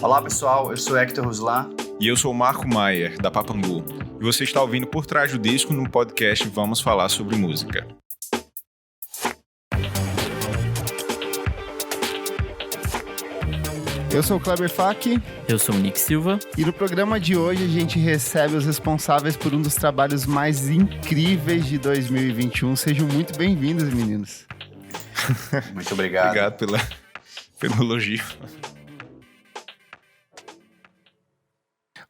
Olá pessoal, eu sou Hector Ruslan. E eu sou o Marco Maier, da Papangu. E você está ouvindo Por Trás do Disco no podcast Vamos Falar Sobre Música. Eu sou o Kleber Fak. Eu sou o Nick Silva. E no programa de hoje a gente recebe os responsáveis por um dos trabalhos mais incríveis de 2021. Sejam muito bem-vindos, meninos. Muito obrigado. Obrigado pelo elogio.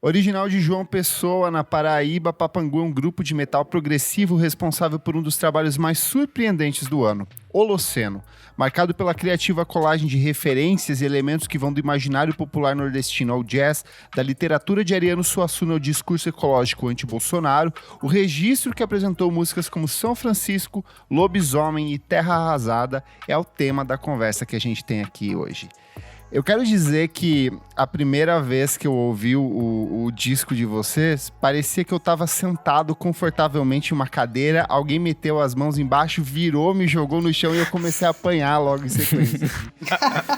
Original de João Pessoa, na Paraíba, Papangu é um grupo de metal progressivo responsável por um dos trabalhos mais surpreendentes do ano, Holoceno, marcado pela criativa colagem de referências e elementos que vão do imaginário popular nordestino ao jazz, da literatura de Ariano Suassuna ao discurso ecológico anti-Bolsonaro. O registro que apresentou músicas como São Francisco, Lobisomem e Terra Arrasada é o tema da conversa que a gente tem aqui hoje. Eu quero dizer que a primeira vez que eu ouvi o disco de vocês, parecia que eu estava sentado confortavelmente em uma cadeira, alguém meteu as mãos embaixo, virou, me jogou no chão e eu comecei a apanhar logo em sequência.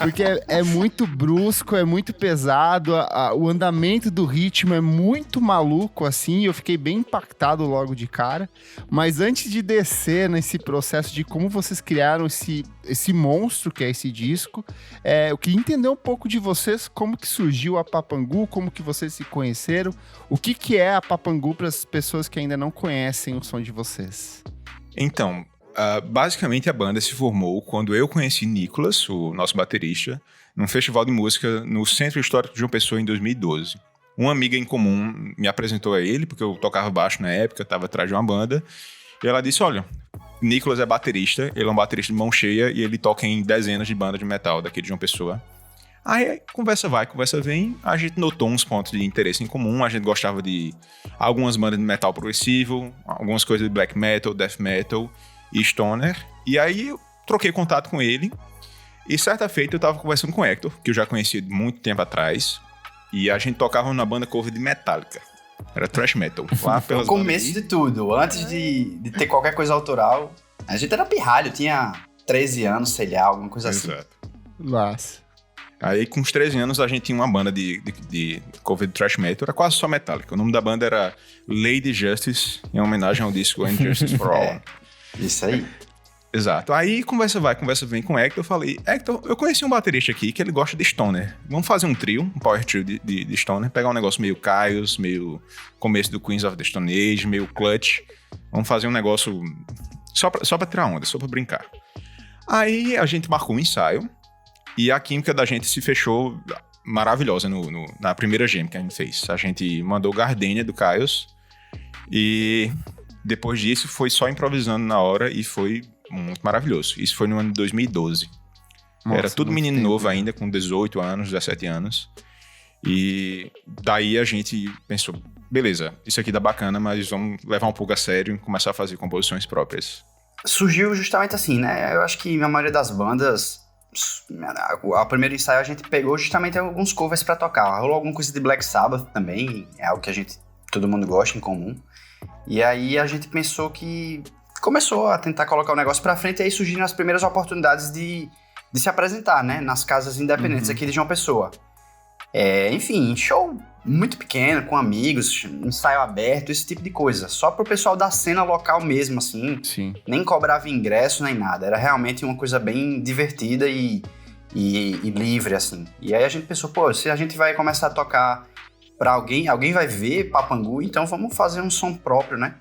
Porque é muito brusco, é muito pesado, o andamento do ritmo é muito maluco, assim, eu fiquei bem impactado logo de cara. Mas antes de descer nesse processo de como vocês criaram esse monstro que é esse disco, eu queria entender um pouco de vocês, como que surgiu a Papangu, como que vocês se conheceram, o que é a Papangu para as pessoas que ainda não conhecem o som de vocês. Então, basicamente a banda se formou quando eu conheci Nicolas, o nosso baterista, num festival de música no Centro Histórico de João Pessoa em 2012. Uma amiga em comum me apresentou a ele, porque eu tocava baixo na época, estava atrás de uma banda, e ela disse, olha, Nicolas é baterista, ele é um baterista de mão cheia e ele toca em dezenas de bandas de metal daqui de João Pessoa. Aí, conversa vai, conversa vem, a gente notou uns pontos de interesse em comum, a gente gostava de algumas bandas de metal progressivo, algumas coisas de black metal, death metal e stoner, e aí eu troquei contato com ele, e certa feita eu tava conversando com o Hector, que eu já conhecia de muito tempo atrás, e a gente tocava na banda cover de Metallica, era thrash metal. Lá pelas no começo de tudo, antes de ter qualquer coisa autoral, a gente era pirralho, tinha 13 anos, sei lá, alguma coisa assim. Exato. Nossa. Aí, com uns 13 anos, a gente tinha uma banda de cover de thrash metal, era quase só Metallica. O nome da banda era Lady Justice, em homenagem ao disco And Justice for All. Isso aí. Exato. Aí, conversa vai, conversa vem com o Hector, eu falei, Hector, eu conheci um baterista aqui que ele gosta de stoner. Vamos fazer um trio, um power trio de stoner, pegar um negócio meio Kyuss, meio começo do Queens of the Stone Age, meio Clutch. Vamos fazer um negócio só pra tirar onda, só pra brincar. Aí, a gente marcou um ensaio, e a química da gente se fechou maravilhosa na primeira jam que a gente fez. A gente mandou Gardenia do Kyuss e depois disso foi só improvisando na hora e foi muito maravilhoso. Isso foi no ano de 2012. Nossa, era tudo menino novo ainda, com 18 anos, 17 anos. E daí a gente pensou, beleza, isso aqui dá bacana, mas vamos levar um pouco a sério e começar a fazer composições próprias. Surgiu justamente assim, né? Eu acho que na maioria das bandas, o primeiro ensaio a gente pegou justamente alguns covers pra tocar. Rolou alguma coisa de Black Sabbath também, é algo que todo mundo gosta em comum. E aí a gente pensou que começou a tentar colocar o negócio pra frente e aí surgiram as primeiras oportunidades de se apresentar, né? Nas casas independentes aqui de João Pessoa. Enfim, show muito pequeno, com amigos, ensaio aberto, esse tipo de coisa. Só pro pessoal da cena local mesmo, assim. Sim. Nem cobrava ingresso, nem nada. Era realmente uma coisa bem divertida e livre, assim. E aí a gente pensou, pô, se a gente vai começar a tocar pra alguém vai ver Papangu, então vamos fazer um som próprio, né?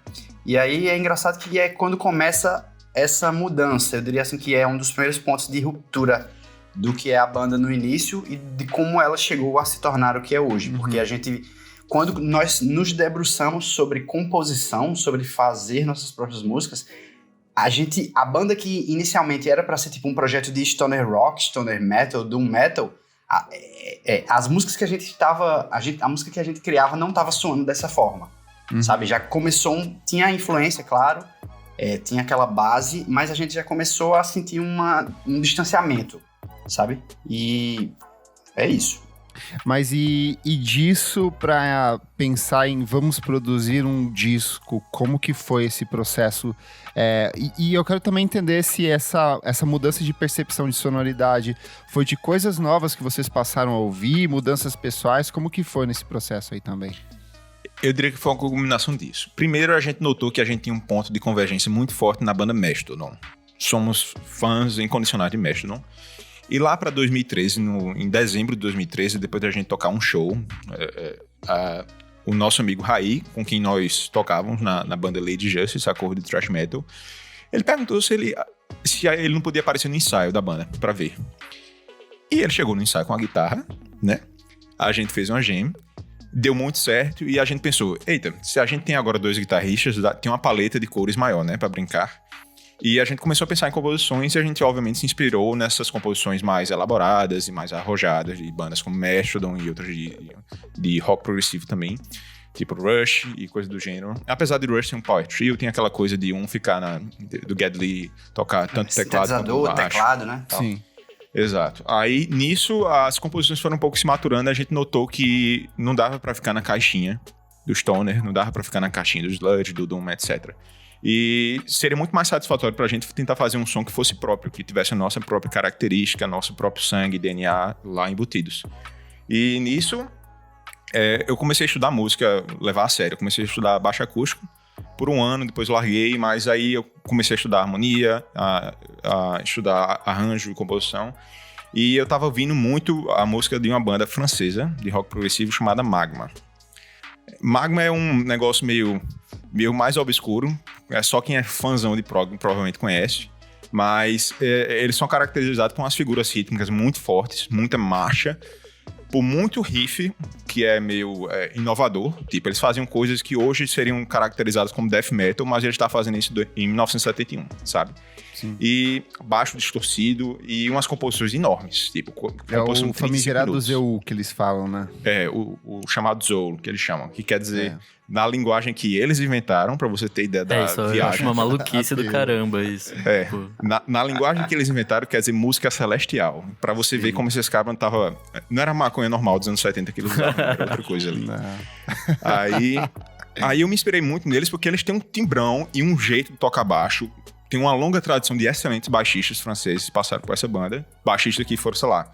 E aí é engraçado que é quando começa essa mudança. Eu diria assim que é um dos primeiros pontos de ruptura do que é a banda no início e de como ela chegou a se tornar o que é hoje. Porque a gente, quando nós debruçamos sobre composição, sobre fazer nossas próprias músicas, a banda que inicialmente era para ser tipo um projeto de stoner rock, stoner metal, doom metal, as músicas que a gente tava, a música que a gente criava não estava soando dessa forma, sabe? Já começou, tinha a influência, claro, tinha aquela base, mas a gente já começou a sentir um distanciamento, sabe? E é isso. Mas e disso para pensar em vamos produzir um disco, como que foi esse processo? E eu quero também entender se essa mudança de percepção de sonoridade foi de coisas novas que vocês passaram a ouvir, mudanças pessoais, como que foi nesse processo aí também? Eu diria que foi uma combinação disso. Primeiro, a gente notou que a gente tinha um ponto de convergência muito forte na banda Mastodon. Somos fãs incondicionais de Mastodon. E lá para 2013, em dezembro de 2013, depois da gente tocar um show, o nosso amigo Raí, com quem nós tocávamos na banda Lady Justice, a cor de thrash metal, ele perguntou se ele não podia aparecer no ensaio da banda, para ver. E ele chegou no ensaio com a guitarra, né? A gente fez uma jam, deu muito certo, e a gente pensou, eita, se a gente tem agora 2 guitarristas, tem uma paleta de cores maior, né, para brincar. E a gente começou a pensar em composições e a gente obviamente se inspirou nessas composições mais elaboradas e mais arrojadas de bandas como Mastodon e outras de rock progressivo também, tipo Rush e coisa do gênero. Apesar de Rush ser um power trio, tem aquela coisa de um ficar do Geddy Lee tocar tanto teclado quanto baixo. Teclado, né? Sim. Exato. Aí, nisso, as composições foram um pouco se maturando, a gente notou que não dava pra ficar na caixinha do Stoner, não dava pra ficar na caixinha do Sludge, do Doom, etc. E seria muito mais satisfatório pra gente tentar fazer um som que fosse próprio, que tivesse a nossa própria característica, nosso próprio sangue, DNA lá embutidos. E nisso, eu comecei a estudar música, levar a sério. Eu comecei a estudar baixo acústico por um ano, depois eu larguei, mas aí eu comecei a estudar harmonia, a estudar arranjo e composição. E eu tava ouvindo muito a música de uma banda francesa de rock progressivo chamada Magma. Magma é um negócio meio mais obscuro, só quem é fãzão de prog provavelmente conhece, mas eles são caracterizados com as figuras rítmicas muito fortes, muita marcha, por muito riff, que é meio inovador. Tipo, eles faziam coisas que hoje seriam caracterizadas como death metal, mas eles estavam fazendo isso em 1971, sabe? Sim. E baixo distorcido e umas composições enormes. Tipo, o famigerado Zeul que eles falam, né? O chamado Zeul, que eles chamam, que quer dizer, na linguagem que eles inventaram, pra você ter ideia da viagem. Eu acho uma maluquice do caramba isso. Tipo... Na linguagem que eles inventaram, quer dizer música celestial. Pra você ver como esses caras não era maconha normal dos anos 70 que eles usavam, era outra coisa ali. Aí eu me inspirei muito neles porque eles têm um timbrão e um jeito de tocar baixo. Tem uma longa tradição de excelentes baixistas franceses que passaram por essa banda. Baixistas que foram, sei lá,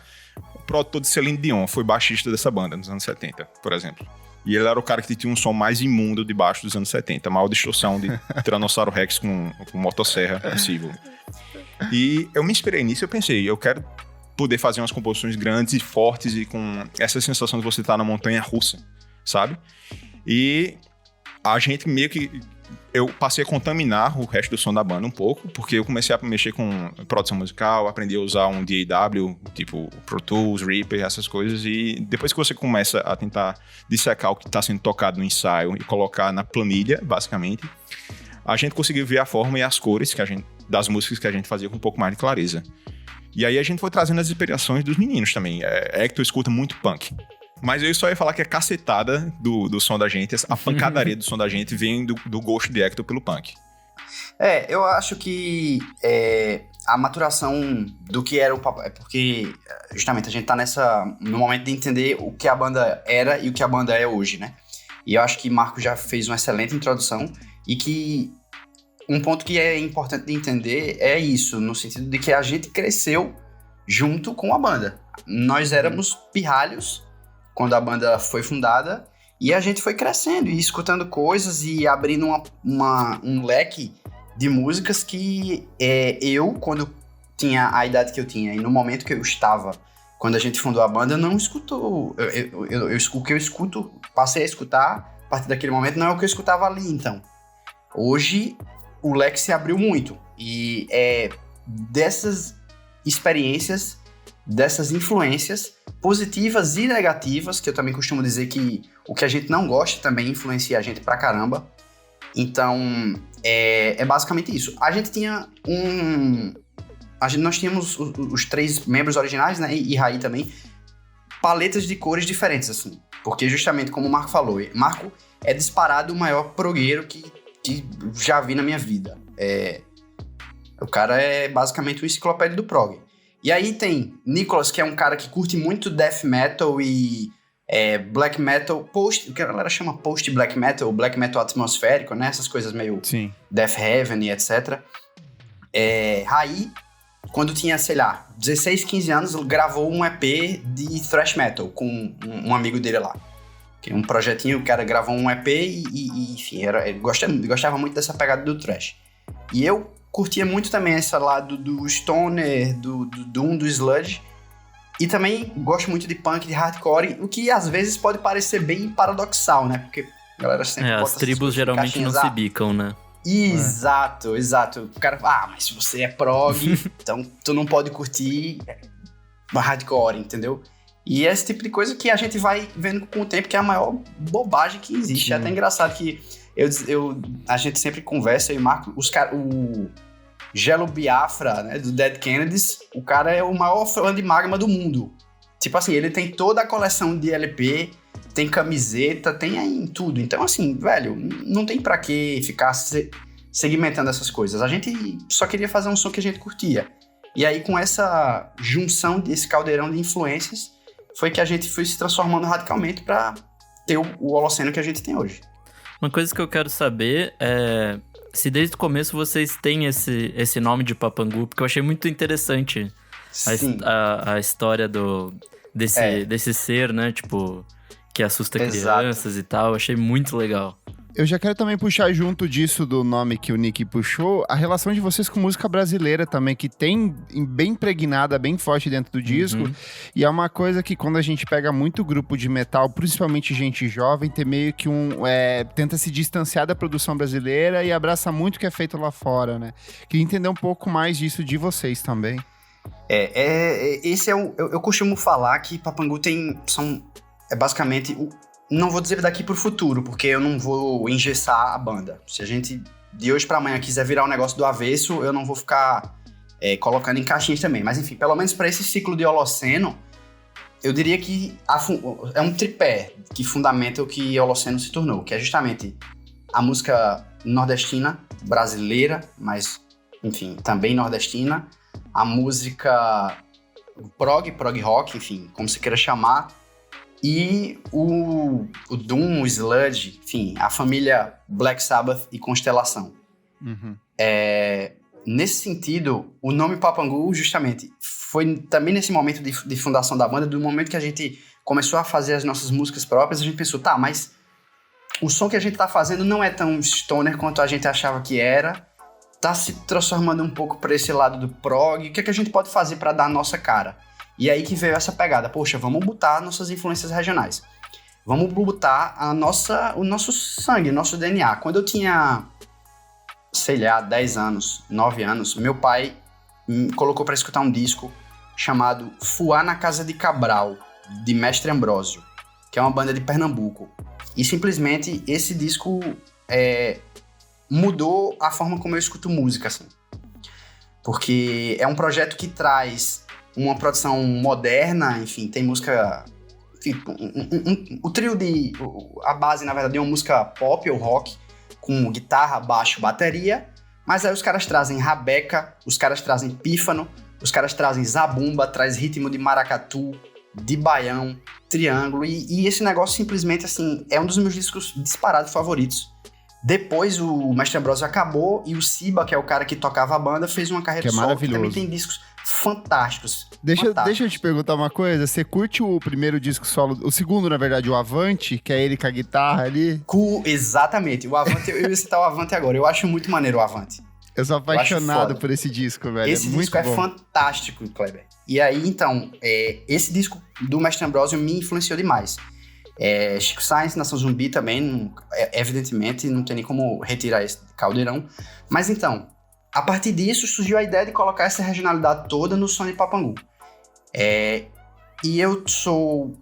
o produtor de Celine Dion foi baixista dessa banda nos anos 70, por exemplo. E ele era o cara que tinha um som mais imundo de baixo dos anos 70. A maior distorção de Tiranossauro Rex com motosserra possível. E eu me inspirei nisso e eu pensei, eu quero poder fazer umas composições grandes e fortes e com essa sensação de você estar na montanha russa, sabe? E a gente meio que... Eu passei a contaminar o resto do som da banda um pouco, porque eu comecei a mexer com produção musical, aprendi a usar um DAW, tipo Pro Tools, Reaper, essas coisas, e depois que você começa a tentar dissecar o que está sendo tocado no ensaio e colocar na planilha, basicamente, a gente conseguiu ver a forma e as cores das músicas que a gente fazia com um pouco mais de clareza. E aí a gente foi trazendo as inspirações dos meninos também. Hector escuta muito punk. Mas eu só ia falar que a cacetada do som da gente, a pancadaria do som da gente vem do gosto de Hector pelo punk. Eu acho que a maturação do que era o papo... porque justamente a gente tá no momento de entender o que a banda era e o que a banda é hoje, né? E eu acho que Marco já fez uma excelente introdução e que um ponto que é importante de entender é isso, no sentido de que a gente cresceu junto com a banda. Nós éramos pirralhos quando a banda foi fundada, e a gente foi crescendo e escutando coisas e abrindo um leque de músicas que eu, quando tinha a idade que eu tinha e no momento que eu estava, quando a gente fundou a banda, não escuto. O que eu escuto, passei a escutar, a partir daquele momento, não é o que eu escutava ali, então. Hoje, o leque se abriu muito, e dessas experiências, dessas influências positivas e negativas, que eu também costumo dizer que o que a gente não gosta também influencia a gente pra caramba. Então, é basicamente isso. A gente tinha nós tínhamos os 3 membros originais, né, e Raí também, paletas de cores diferentes, assim. Porque justamente como o Marco falou, Marco é disparado o maior progueiro que já vi na minha vida. O cara é basicamente o enciclopédia do prog. E aí tem Nicholas, que é um cara que curte muito death metal e black metal, o que a galera chama post black metal atmosférico, né? Essas coisas meio Death Heaven e etc. Raí, quando tinha, sei lá, 16, 15 anos, gravou um EP de thrash metal com um amigo dele lá. Um projetinho, o cara gravou um EP e enfim, ele gostava muito dessa pegada do thrash. E eu curtia muito também esse lado do stoner, do doom, do sludge. E também gosto muito de punk, de hardcore, o que às vezes pode parecer bem paradoxal, né? Porque a galera sempre bota as tribos geralmente não se bicam, né? Exato. O cara fala, mas se você é prog, então tu não pode curtir hardcore, entendeu? E esse tipo de coisa que a gente vai vendo com o tempo que é a maior bobagem que existe. É até engraçado que a gente sempre conversa e marca o Gelo Biafra, né, do Dead Kennedys, o cara é o maior fã de Magma do mundo. Tipo assim, ele tem toda a coleção de LP, tem camiseta, tem aí tudo. Então assim, velho, não tem pra que ficar segmentando essas coisas. A gente só queria fazer um som que a gente curtia. E aí com essa junção desse caldeirão de influências, foi que a gente foi se transformando radicalmente pra ter o Holoceno que a gente tem hoje. Uma coisa que eu quero saber é se desde o começo vocês têm esse nome de Papangu, porque eu achei muito interessante a história desse ser, né? Tipo, que assusta crianças e tal. Eu achei muito legal. Eu já quero também puxar junto disso do nome que o Nick puxou, a relação de vocês com música brasileira também, que tem bem impregnada, bem forte dentro do disco. E é uma coisa que quando a gente pega muito grupo de metal, principalmente gente jovem, tem meio que tenta se distanciar da produção brasileira e abraça muito o que é feito lá fora, né? Queria entender um pouco mais disso de vocês também. Esse eu costumo falar que Papangu é basicamente não vou dizer daqui pro futuro, porque eu não vou engessar a banda. Se a gente, de hoje pra amanhã, quiser virar um negócio do avesso, eu não vou ficar colocando em caixinhas também. Mas enfim, pelo menos pra esse ciclo de Holoceno, eu diria que é um tripé que fundamenta o que Holoceno se tornou, que é justamente a música nordestina, brasileira, mas, enfim, também nordestina, a música prog rock, enfim, como você queira chamar, e o Doom, o Sludge, enfim, a família Black Sabbath e Constelação. Nesse sentido, o nome Papangu, justamente, foi também nesse momento de fundação da banda, do momento que a gente começou a fazer as nossas músicas próprias, a gente pensou, tá, mas o som que a gente tá fazendo não é tão stoner quanto a gente achava que era, tá se transformando um pouco para esse lado do prog, o que é que a gente pode fazer para dar a nossa cara? E aí que veio essa pegada, poxa, vamos botar nossas influências regionais. Vamos botar o nosso sangue, o nosso DNA. Quando eu tinha, sei lá, 10 anos, 9 anos, meu pai me colocou para escutar um disco chamado Fuá na Casa de Cabral, de Mestre Ambrósio, que é uma banda de Pernambuco. E simplesmente esse disco mudou a forma como eu escuto música, assim. Porque é um projeto que traz uma produção moderna, enfim, tem música... o trio a base, na verdade, é uma música pop ou rock, com guitarra, baixo, bateria, mas aí os caras trazem rabeca, os caras trazem pífano, os caras trazem zabumba, traz ritmo de maracatu, de baião, triângulo, e esse negócio simplesmente, assim, é um dos meus discos disparados favoritos. Depois o Mestre Ambrósio acabou e o Siba, que é o cara que tocava a banda, fez uma carreira solo, maravilhoso. Que também tem discos fantásticos. Deixa eu te perguntar uma coisa, você curte o primeiro disco solo, o segundo, na verdade, o Avante, que é ele com a guitarra ali? Exatamente, o Avante, eu ia citar o Avante agora, eu acho muito maneiro o Avante. Eu sou apaixonado por esse disco, velho. Esse disco é fantástico, Kleber. E aí, então, esse disco do Mestre Ambrósio me influenciou demais. Chico Science, Nação Zumbi também, evidentemente, não tem nem como retirar esse caldeirão. Mas então, a partir disso surgiu a ideia de colocar essa regionalidade toda no som de Papangu. E eu sou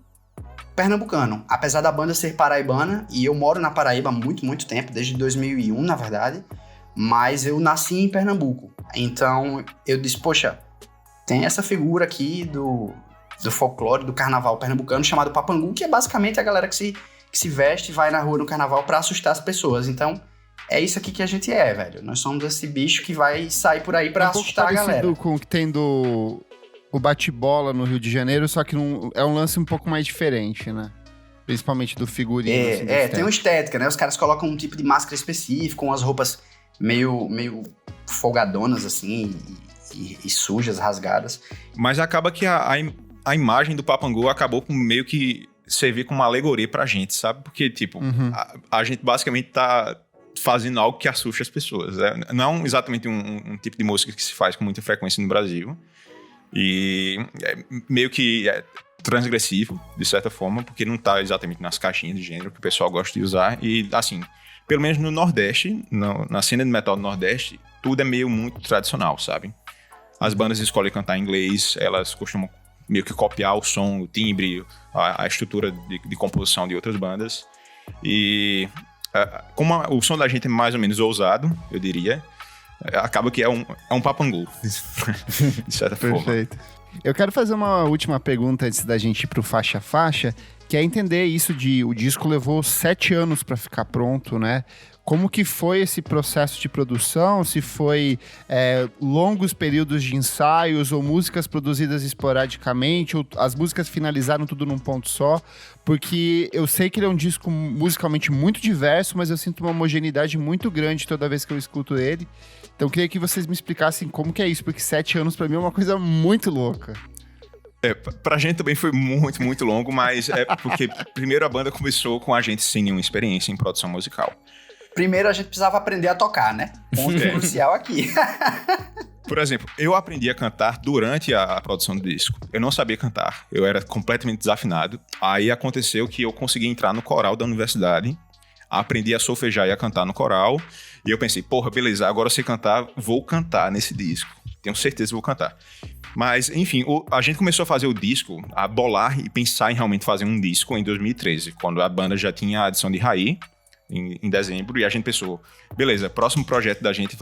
pernambucano, apesar da banda ser paraibana, e eu moro na Paraíba há muito, muito tempo, desde 2001, na verdade, mas eu nasci em Pernambuco. Então, eu disse, poxa, tem essa figura aqui do folclore, do carnaval pernambucano, chamado Papangu, que é basicamente a galera que se veste e vai na rua no carnaval pra assustar as pessoas. Então, é isso aqui que a gente velho. Nós somos esse bicho que vai sair por aí pra assustar a galera. Com o que tem do o bate-bola no Rio de Janeiro, só que é um lance um pouco mais diferente, né? Principalmente do figurino. Tem uma estética, né? Os caras colocam um tipo de máscara específico, com as roupas meio folgadonas, assim, e sujas, rasgadas. Mas acaba que a imagem do Papangu acabou com meio que servir como uma alegoria pra gente, sabe? Porque, tipo, a gente basicamente tá fazendo algo que assusta as pessoas. Não é exatamente um tipo de música que se faz com muita frequência no Brasil. E meio que é transgressivo, de certa forma, porque não tá exatamente nas caixinhas de gênero que o pessoal gosta de usar. E, assim, pelo menos no Nordeste, na cena de metal do Nordeste, tudo é meio muito tradicional, sabe? As bandas escolhem cantar em inglês, elas costumam meio que copiar o som, o timbre, a estrutura de composição de outras bandas. E como o som da gente é mais ou menos ousado, eu diria, acaba que é um Papangu, de certa forma. Perfeito. Eu quero fazer uma última pergunta antes da gente ir pro Faixa a Faixa, que é entender isso o disco levou 7 anos para ficar pronto, né? Como que foi esse processo de produção? Se foi longos períodos de ensaios ou músicas produzidas esporadicamente, ou as músicas finalizaram tudo num ponto só? Porque eu sei que ele é um disco musicalmente muito diverso, mas eu sinto uma homogeneidade muito grande toda vez que eu escuto ele. Então eu queria que vocês me explicassem como que é isso, porque 7 anos pra mim é uma coisa muito louca. Pra gente também foi muito, muito longo, mas é porque primeiro a banda começou com a gente sem nenhuma experiência em produção musical. Primeiro a gente precisava aprender a tocar, né? Ponto crucial aqui. Por exemplo, eu aprendi a cantar durante a produção do disco. Eu não sabia cantar, eu era completamente desafinado. Aí aconteceu que eu consegui entrar no coral da universidade, aprendi a solfejar e a cantar no coral, e eu pensei, porra, beleza, agora eu sei cantar, vou cantar nesse disco. Tenho certeza que vou cantar. Mas, enfim, a gente começou a fazer o disco, a bolar e pensar em realmente fazer um disco em 2013, quando a banda já tinha a adição de Raí, em dezembro, e a gente pensou, beleza, próximo projeto da gente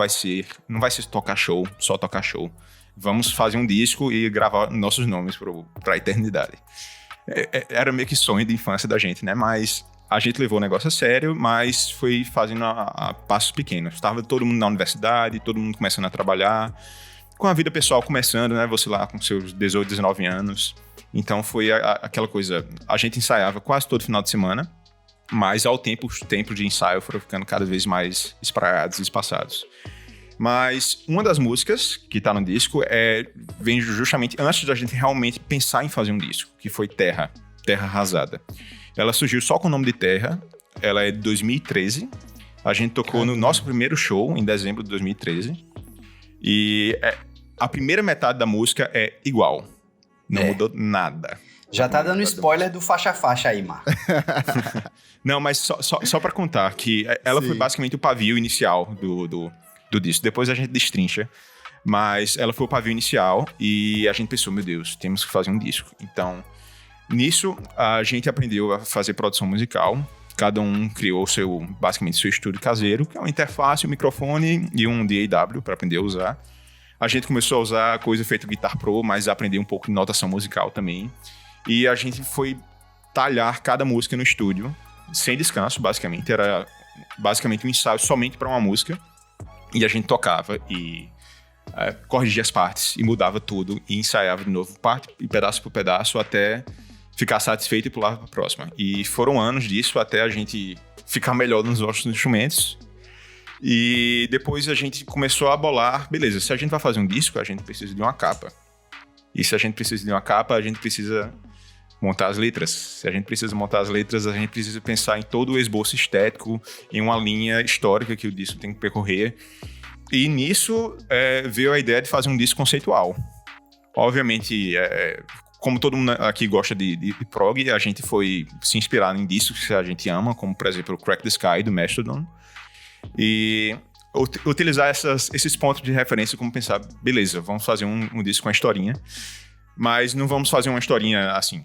não vai ser tocar show, só tocar show. Vamos fazer um disco e gravar nossos nomes pra eternidade. Era meio que sonho de infância da gente, né? Mas a gente levou o negócio a sério, mas foi fazendo a passos pequenos. Estava todo mundo na universidade, todo mundo começando a trabalhar, com a vida pessoal começando, né? Você lá com seus 18, 19 anos. Então foi aquela coisa, a gente ensaiava quase todo final de semana, mas os tempos de ensaio foram ficando cada vez mais espraiados e espaçados. Mas uma das músicas que tá no disco vem justamente antes da gente realmente pensar em fazer um disco, que foi Terra Arrasada. Ela surgiu só com o nome de Terra, ela é de 2013, a gente tocou no nosso primeiro show, em dezembro de 2013, e a primeira metade da música é igual, não mudou nada. Já tá dando spoiler do Faixa a Faixa aí, Marco. Não, mas só pra contar que ela foi basicamente o pavio inicial do disco. Depois a gente destrincha. Mas ela foi o pavio inicial e a gente pensou, meu Deus, temos que fazer um disco. Então, nisso, a gente aprendeu a fazer produção musical. Cada um criou basicamente seu estúdio caseiro, que é uma interface, um microfone e um DAW para aprender a usar. A gente começou a usar coisa feita Guitar Pro, mas aprender um pouco de notação musical também. E a gente foi talhar cada música no estúdio, sem descanso, basicamente. Era basicamente um ensaio somente para uma música. E a gente tocava e corrigia as partes e mudava tudo e ensaiava de novo, parte e pedaço por pedaço, até ficar satisfeito e pular para a próxima. E foram anos disso até a gente ficar melhor nos nossos instrumentos. E depois a gente começou a bolar, beleza, se a gente vai fazer um disco, a gente precisa de uma capa. E se a gente precisa de uma capa, a gente precisa montar as letras. Se a gente precisa montar as letras, a gente precisa pensar em todo o esboço estético, em uma linha histórica que o disco tem que percorrer. E nisso veio a ideia de fazer um disco conceitual. Obviamente, como todo mundo aqui gosta de prog, a gente foi se inspirar em discos que a gente ama, como, por exemplo, o Crack the Sky, do Mastodon. E utilizar esses pontos de referência como pensar, beleza, vamos fazer um disco com uma historinha, mas não vamos fazer uma historinha assim,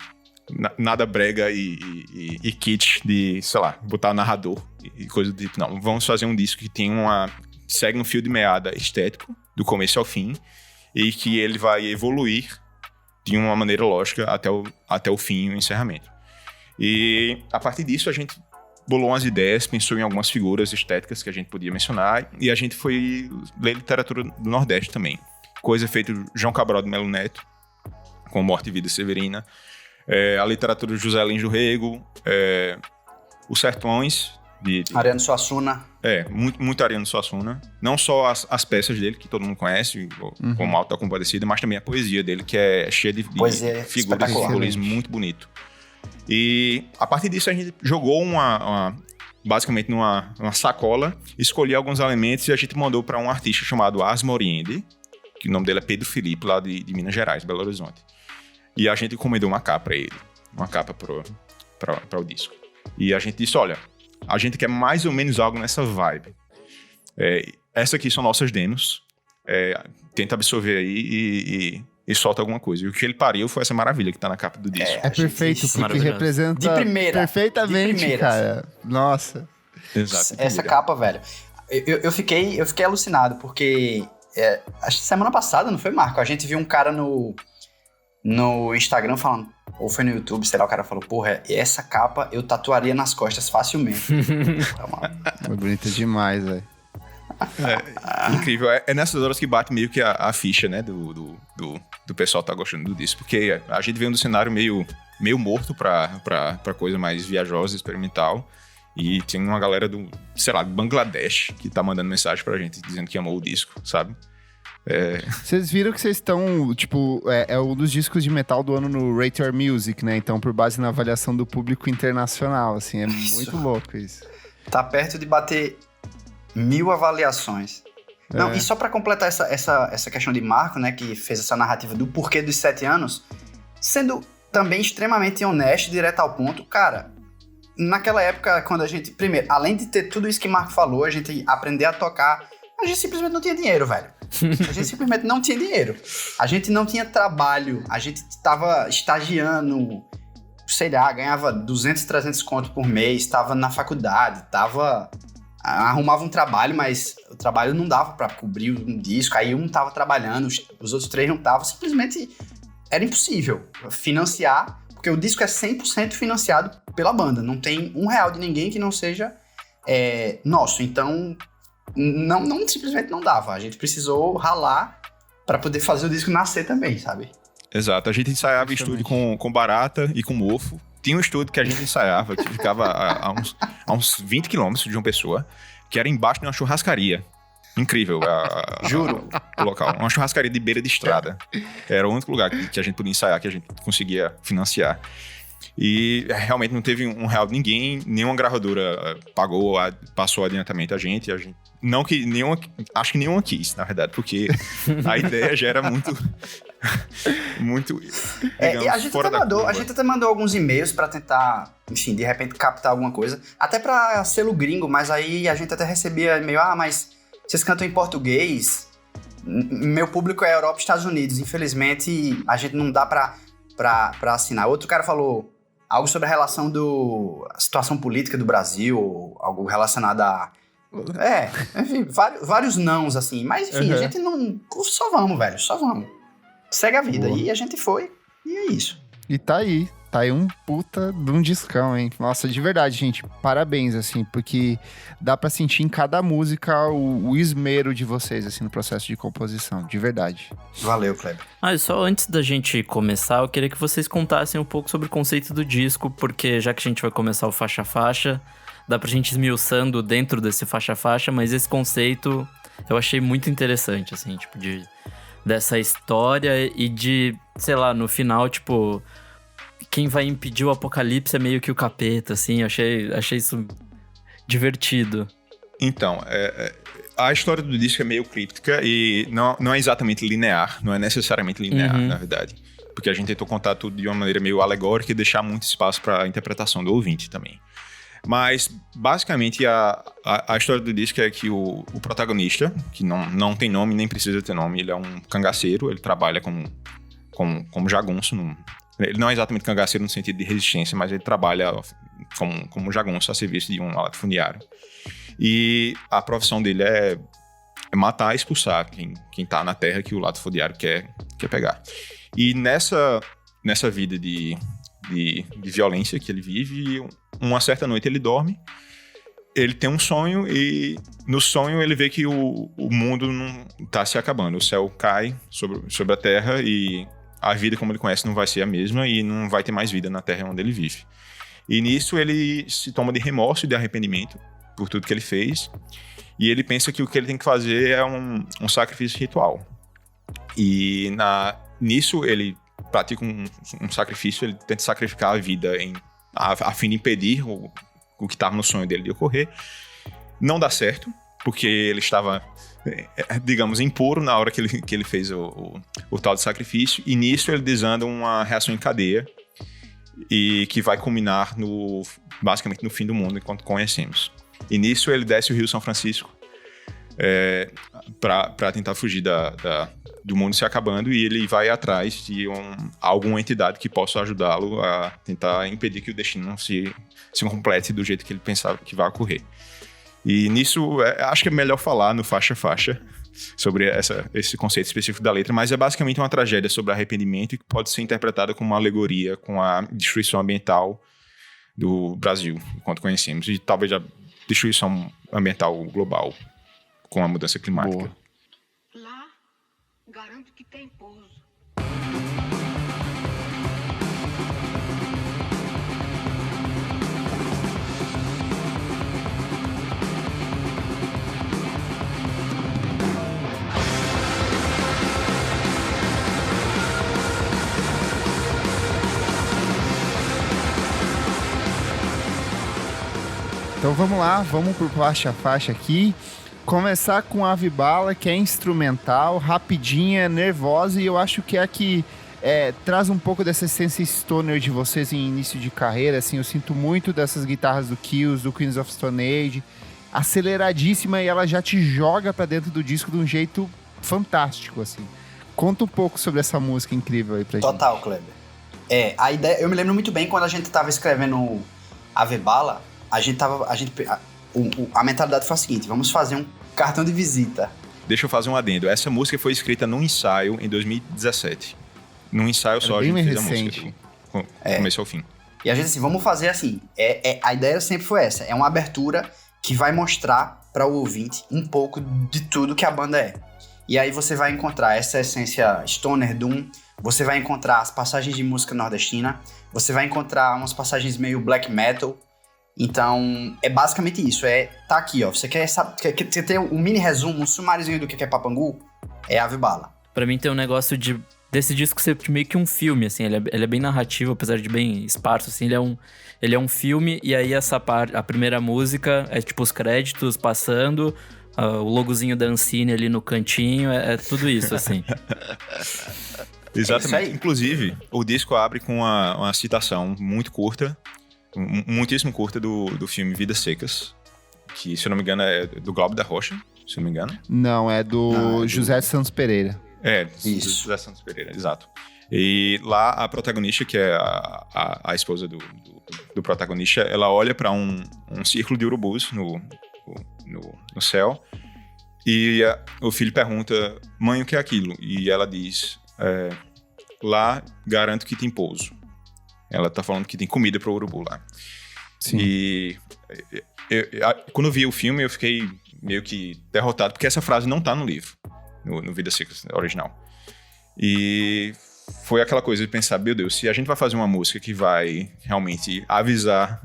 nada brega e kitsch de, sei lá, botar narrador e coisa do tipo. Não, vamos fazer um disco que tem segue um fio de meada estético, do começo ao fim, e que ele vai evoluir de uma maneira lógica até o fim, o encerramento. E a partir disso a gente bolou umas ideias, pensou em algumas figuras estéticas que a gente podia mencionar, e a gente foi ler literatura do Nordeste também. Coisa feita João Cabral de Melo Neto, com Morte e Vida Severina, a literatura de José Lins do Rego, Os Sertões, Ariano Suassuna. Muito Ariano Suassuna. Não só as peças dele, que todo mundo conhece, como Auto da Compadecida, mas também a poesia dele, que é cheia de figuras e simbolismo muito bonito. E a partir disso a gente jogou basicamente numa sacola, escolhi alguns elementos e a gente mandou para um artista chamado Ars Moriendi, que o nome dele é Pedro Felipe, lá de Minas Gerais, Belo Horizonte. E a gente encomendou uma capa para ele, uma capa para o disco. E a gente disse, olha, a gente quer mais ou menos algo nessa vibe. Essa aqui são nossas demos. Tenta absorver aí e solta alguma coisa. E o que ele pariu foi essa maravilha que tá na capa do disco. É perfeito, porque representa de primeira, perfeitamente, cara. Nossa. Exato. Essa capa, velho. Eu fiquei alucinado, porque acho que semana passada, não foi, Marco? A gente viu um cara no Instagram falando, ou foi no YouTube, sei lá, o cara falou, porra, essa capa eu tatuaria nas costas facilmente. É bonita demais, velho. Incrível. É nessas horas que bate meio que a ficha, né, do pessoal tá gostando do disco. Porque a gente vem do cenário meio morto pra coisa mais viajosa, experimental. E tem uma galera do Bangladesh que tá mandando mensagem pra gente dizendo que amou o disco, sabe? Vocês viram que vocês estão, tipo, é um dos discos de metal do ano no Rate Your Music, né? Então, por base na avaliação do público internacional, assim, é muito louco isso. Tá perto de bater 1000 avaliações. Não, e só pra completar essa questão de Marco, né, que fez essa narrativa do porquê dos 7 anos, sendo também extremamente honesto, direto ao ponto, cara, naquela época, quando a gente, primeiro, além de ter tudo isso que Marco falou, a gente aprender a tocar, a gente simplesmente não tinha dinheiro, velho. A gente simplesmente não tinha dinheiro. A gente não tinha trabalho, a gente tava estagiando, sei lá, ganhava 200, 300 conto por mês, tava na faculdade, arrumava um trabalho, mas o trabalho não dava pra cobrir um disco, aí um tava trabalhando, os outros 3 não estavam, simplesmente era impossível financiar, porque o disco é 100% financiado pela banda, não tem R$1 de ninguém que não seja nosso, então não simplesmente não dava, a gente precisou ralar pra poder fazer o disco nascer também, sabe? Exato, a gente ensaiava em estúdio com Barata e com Mofo. Tinha um estúdio que a gente ensaiava, que ficava a uns 20 quilômetros de uma pessoa, que era embaixo de uma churrascaria. Incrível. Juro. O local. Uma churrascaria de beira de estrada. Era o único lugar que a gente podia ensaiar, que a gente conseguia financiar. E realmente não teve R$1 de ninguém, nenhuma gravadora passou adiantamente a gente não que nenhuma, acho que nenhuma quis, na verdade, porque a ideia já era muito e a gente até mandou alguns e-mails pra tentar, enfim, de repente captar alguma coisa, até pra selo gringo, mas aí a gente até recebia e-mail, mas vocês cantam em português, meu público é Europa e Estados Unidos, infelizmente a gente não dá pra assinar. Outro cara falou algo sobre a relação a situação política do Brasil, algo relacionado a... enfim, vários nãos, assim. Mas, enfim, a gente não... Só vamos, velho, só vamos. Segue a vida. E a gente foi, e é isso. E tá aí um puta de um discão, hein? Nossa, de verdade, gente, parabéns, assim, porque dá pra sentir em cada música o esmero de vocês, assim, no processo de composição, de verdade. Valeu, Kleber. E só antes da gente começar, eu queria que vocês contassem um pouco sobre o conceito do disco, porque já que a gente vai começar o faixa-faixa, dá pra gente esmiuçando dentro desse faixa-faixa, mas esse conceito eu achei muito interessante, assim, tipo, dessa história e de, sei lá, no final, tipo... Quem vai impedir o apocalipse é meio que o capeta, assim. Eu achei isso divertido. Então, a história do disco é meio críptica e não é exatamente linear. Não é necessariamente linear, na verdade. Porque a gente tentou contar tudo de uma maneira meio alegórica e deixar muito espaço para a interpretação do ouvinte também. Mas, basicamente, a história do disco é que o protagonista, que não tem nome nem precisa ter nome, ele é um cangaceiro, ele trabalha como jagunço Ele não é exatamente cangaceiro no sentido de resistência, mas ele trabalha como jagunço a serviço de um latifundiário. E a profissão dele é matar e expulsar quem tá na terra que o latifundiário quer pegar. E nessa vida de violência que ele vive, uma certa noite ele dorme, ele tem um sonho e no sonho ele vê que o mundo não tá se acabando. O céu cai sobre a terra e a vida como ele conhece não vai ser a mesma e não vai ter mais vida na terra onde ele vive. E nisso ele se toma de remorso e de arrependimento por tudo que ele fez, e ele pensa que o que ele tem que fazer é um sacrifício ritual. E nisso ele pratica um sacrifício, ele tenta sacrificar a vida a fim de impedir o que estava no sonho dele de ocorrer. Não dá certo, porque ele estava, digamos, impuro na hora que ele fez o tal de sacrifício, e nisso ele desanda uma reação em cadeia, e que vai culminar basicamente no fim do mundo, enquanto conhecemos. E nisso ele desce o Rio São Francisco para tentar fugir do mundo se acabando, e ele vai atrás de alguma entidade que possa ajudá-lo a tentar impedir que o destino não se complete do jeito que ele pensava que vai ocorrer. E nisso, acho que é melhor falar no faixa-faixa sobre esse conceito específico da letra, mas é basicamente uma tragédia sobre arrependimento, que pode ser interpretada como uma alegoria com a destruição ambiental do Brasil, enquanto conhecemos, e talvez a destruição ambiental global com a mudança climática. Boa. Lá, garanto que tem pouso. Então vamos lá, vamos pro faixa a faixa aqui. Começar com Ave Bala, que é instrumental, rapidinha, nervosa, e eu acho que é a que traz um pouco dessa essência stoner de vocês em início de carreira. Assim, eu sinto muito dessas guitarras do Kills, do Queens of Stone Age, aceleradíssima, e ela já te joga pra dentro do disco de um jeito fantástico, assim. Conta um pouco sobre essa música incrível aí pra gente. Total, Kleber. A ideia, eu me lembro muito bem quando a gente tava escrevendo Ave Bala, a mentalidade foi a seguinte: vamos fazer um cartão de visita. Deixa eu fazer um adendo. Essa música foi escrita num ensaio em 2017. Num ensaio só a gente fez recente. A música, do começo ao fim. E a gente assim, vamos fazer assim, a ideia sempre foi essa, é uma abertura que vai mostrar para o ouvinte um pouco de tudo que a banda é. E aí você vai encontrar essa essência stoner doom, você vai encontrar as passagens de música nordestina, você vai encontrar umas passagens meio black metal. Então, é basicamente isso, tá aqui, ó, você quer ter um mini resumo, um sumáriozinho do que é Papangu? É Ave Bala. Pra mim tem um negócio desse disco ser meio que um filme, assim, ele é bem narrativo, apesar de bem esparso, assim, ele é um filme, e aí essa parte, a primeira música é tipo os créditos passando, o logozinho da Ancine ali no cantinho, é tudo isso, assim. Exatamente. Inclusive, o disco abre com uma citação muito curta, muitíssimo curta do filme Vidas Secas, que, se eu não me engano, é do Glauber da Rocha, se eu não me engano. Não, é do José de Santos Pereira. Isso. José Santos Pereira, exato. E lá a protagonista, que é a esposa do protagonista, ela olha para um círculo de urubus no céu, e o filho pergunta: mãe, o que é aquilo? E ela diz: lá garanto que tem pouso. Ela tá falando que tem comida pro urubu lá. Sim. E quando eu vi o filme, eu fiquei meio que derrotado, porque essa frase não tá no livro, no Vidas Secas original. E foi aquela coisa de pensar: meu Deus, se a gente vai fazer uma música que vai realmente avisar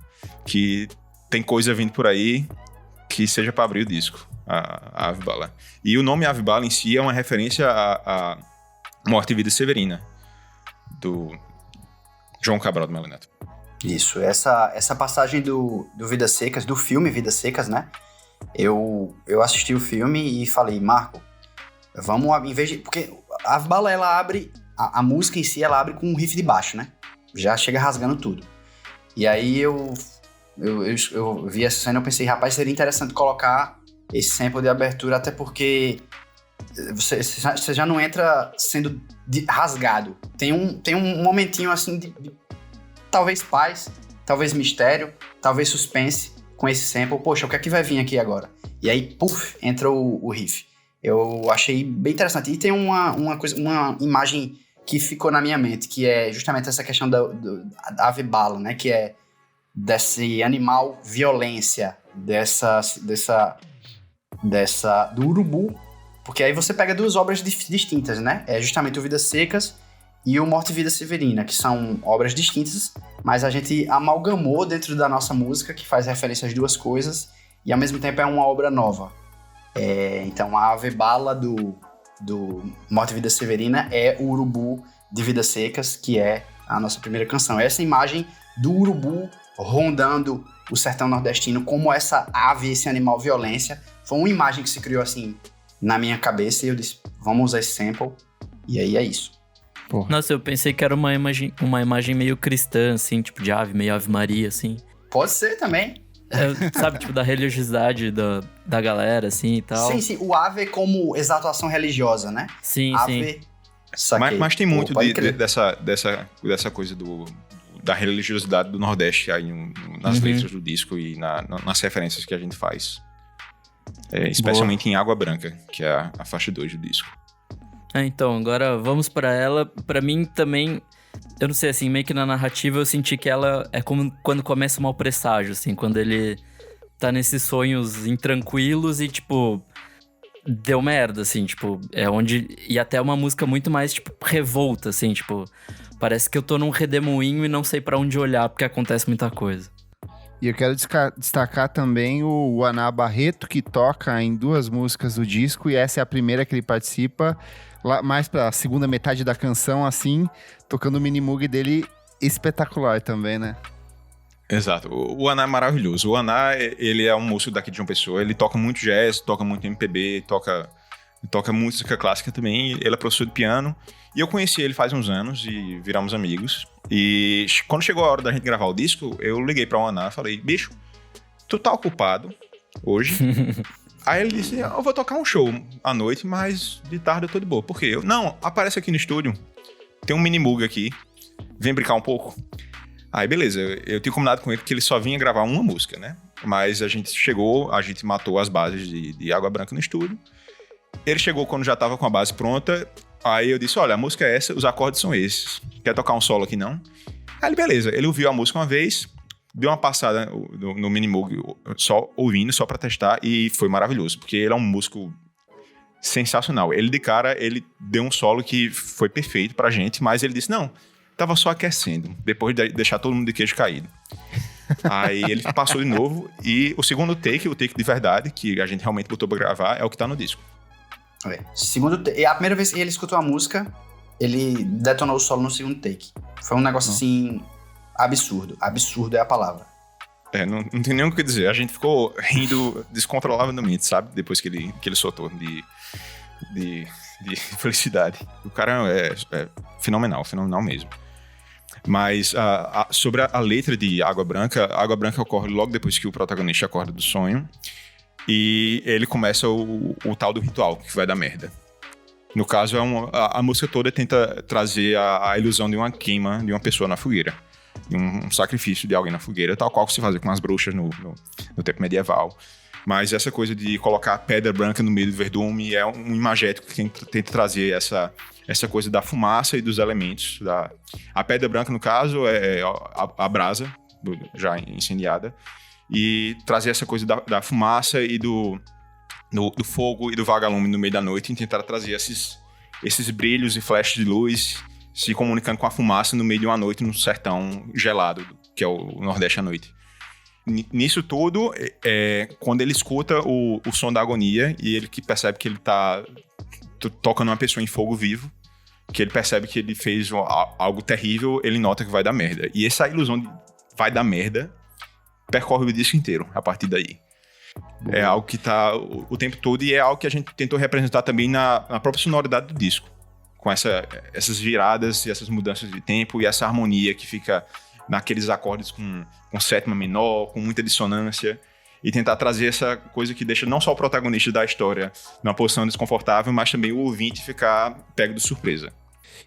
que tem coisa vindo por aí, que seja pra abrir o disco, a Ave Bala. E o nome Ave Bala em si é uma referência à Morte e Vida Severina, do João Cabral do Melo Neto. Isso, essa passagem do Vidas Secas, do filme Vidas Secas, né? Eu assisti o filme e falei: Marco, vamos, em vez de... Porque a Ave Bala, ela abre... A música em si, ela abre com um riff de baixo, né? Já chega rasgando tudo. E aí eu vi essa cena e eu pensei: rapaz, seria interessante colocar esse sample de abertura, até porque você já não entra sendo rasgado. Tem um momentinho assim de talvez paz, talvez mistério, talvez suspense com esse sample. Poxa, o que é que vai vir aqui agora? E aí, puf, entra o riff. Eu achei bem interessante. E tem uma imagem que ficou na minha mente, que é justamente essa questão da Ave Bala, né? Que é desse animal violência, do urubu. Porque aí você pega duas obras distintas, né? É justamente o Vidas Secas e o Morte e Vida Severina, que são obras distintas, mas a gente amalgamou dentro da nossa música, que faz referência às duas coisas, e ao mesmo tempo é uma obra nova. Então a Ave Bala do Morte e Vida Severina é o urubu de Vidas Secas, que é a nossa primeira canção. Essa imagem do urubu rondando o sertão nordestino como essa ave, esse animal violência, foi uma imagem que se criou assim na minha cabeça e eu disse, vamos usar esse sample, e aí é isso. Porra. Nossa, eu pensei que era uma imagem meio cristã, assim, tipo de ave, meio Ave Maria, assim. Pode ser também. Sabe, tipo, da religiosidade da galera, assim, e tal. Sim, o ave como exaltação religiosa, né? Sim, ave, sim. Mas tem muito pode dessa coisa da religiosidade do Nordeste aí nas letras do disco e nas referências que a gente faz. Especialmente em Água Branca, que é a faixa 2 do disco. Então, agora vamos pra ela. Pra mim também, eu não sei, assim, meio que na narrativa eu senti que ela é como quando começa o mau presságio, assim, quando ele tá nesses sonhos intranquilos e, tipo, deu merda, assim, tipo, é onde... E até uma música muito mais, tipo, revolta, assim, tipo, parece que eu tô num redemoinho e não sei pra onde olhar porque acontece muita coisa. E eu quero destacar também o Aná Barreto, que toca em 2 músicas do disco, e essa é a primeira que ele participa, lá mais pra segunda metade da canção, assim, tocando o mini-mug dele espetacular também, né? Exato. O Aná é maravilhoso. O Aná, ele é um músico daqui de João Pessoa, ele toca muito jazz, toca muito MPB, toca música clássica também, ele é professor de piano, e eu conheci ele faz uns anos e viramos amigos. E quando chegou a hora da gente gravar o disco, eu liguei pra Aná e falei, bicho, tu tá ocupado hoje? Aí ele disse, eu vou tocar um show à noite, mas de tarde eu tô de boa. Por quê? Não, aparece aqui no estúdio, tem um mini-mug aqui, vem brincar um pouco. Aí beleza, eu tinha combinado com ele que ele só vinha gravar uma música, né? Mas a gente matou as bases de Água Branca no estúdio. Ele chegou quando já tava com a base pronta. Aí eu disse, olha, a música é essa, os acordes são esses. Quer tocar um solo aqui, não? Aí ele, beleza. Ele ouviu a música uma vez, deu uma passada no Minimoog, só ouvindo, só pra testar, e foi maravilhoso, porque ele é um músico sensacional. Ele, de cara, ele deu um solo que foi perfeito pra gente, mas ele disse, não, tava só aquecendo, depois de deixar todo mundo de queijo caído. Aí ele passou de novo, e o segundo take, o take de verdade, que a gente realmente botou pra gravar, é o que tá no disco. E a primeira vez que ele escutou a música, ele detonou o solo no segundo take. Foi um negócio assim, absurdo. Absurdo é a palavra. Não tem nem o que dizer. A gente ficou rindo descontrolavelmente, sabe? Depois que ele soltou de felicidade. O cara é fenomenal mesmo. Mas sobre a letra de Água Branca ocorre logo depois que o protagonista acorda do sonho. E ele começa o tal do ritual, que vai dar merda. No caso, a música toda tenta trazer a ilusão de uma queima de uma pessoa na fogueira. De um sacrifício de alguém na fogueira, tal qual se fazia com as bruxas no tempo medieval. Mas essa coisa de colocar a pedra branca no meio do verdume é um imagético que tenta trazer essa coisa da fumaça e dos elementos. A pedra branca, no caso, é a brasa, já incendiada. E trazer essa coisa da fumaça e do fogo e do vagalume no meio da noite e tentar trazer esses brilhos e flashes de luz se comunicando com a fumaça no meio de uma noite num sertão gelado, que é o Nordeste à noite. Nisso tudo, quando ele escuta o som da agonia e ele que percebe que ele tá tocando uma pessoa em fogo vivo, que ele percebe que ele fez algo terrível, ele nota que vai dar merda. E essa ilusão de vai dar merda percorre o disco inteiro, a partir daí. Boa. É algo que tá o tempo todo e é algo que a gente tentou representar também na própria sonoridade do disco. Com essas viradas e essas mudanças de tempo e essa harmonia que fica naqueles acordes com sétima menor, com muita dissonância. E tentar trazer essa coisa que deixa não só o protagonista da história numa posição desconfortável, mas também o ouvinte ficar pego de surpresa.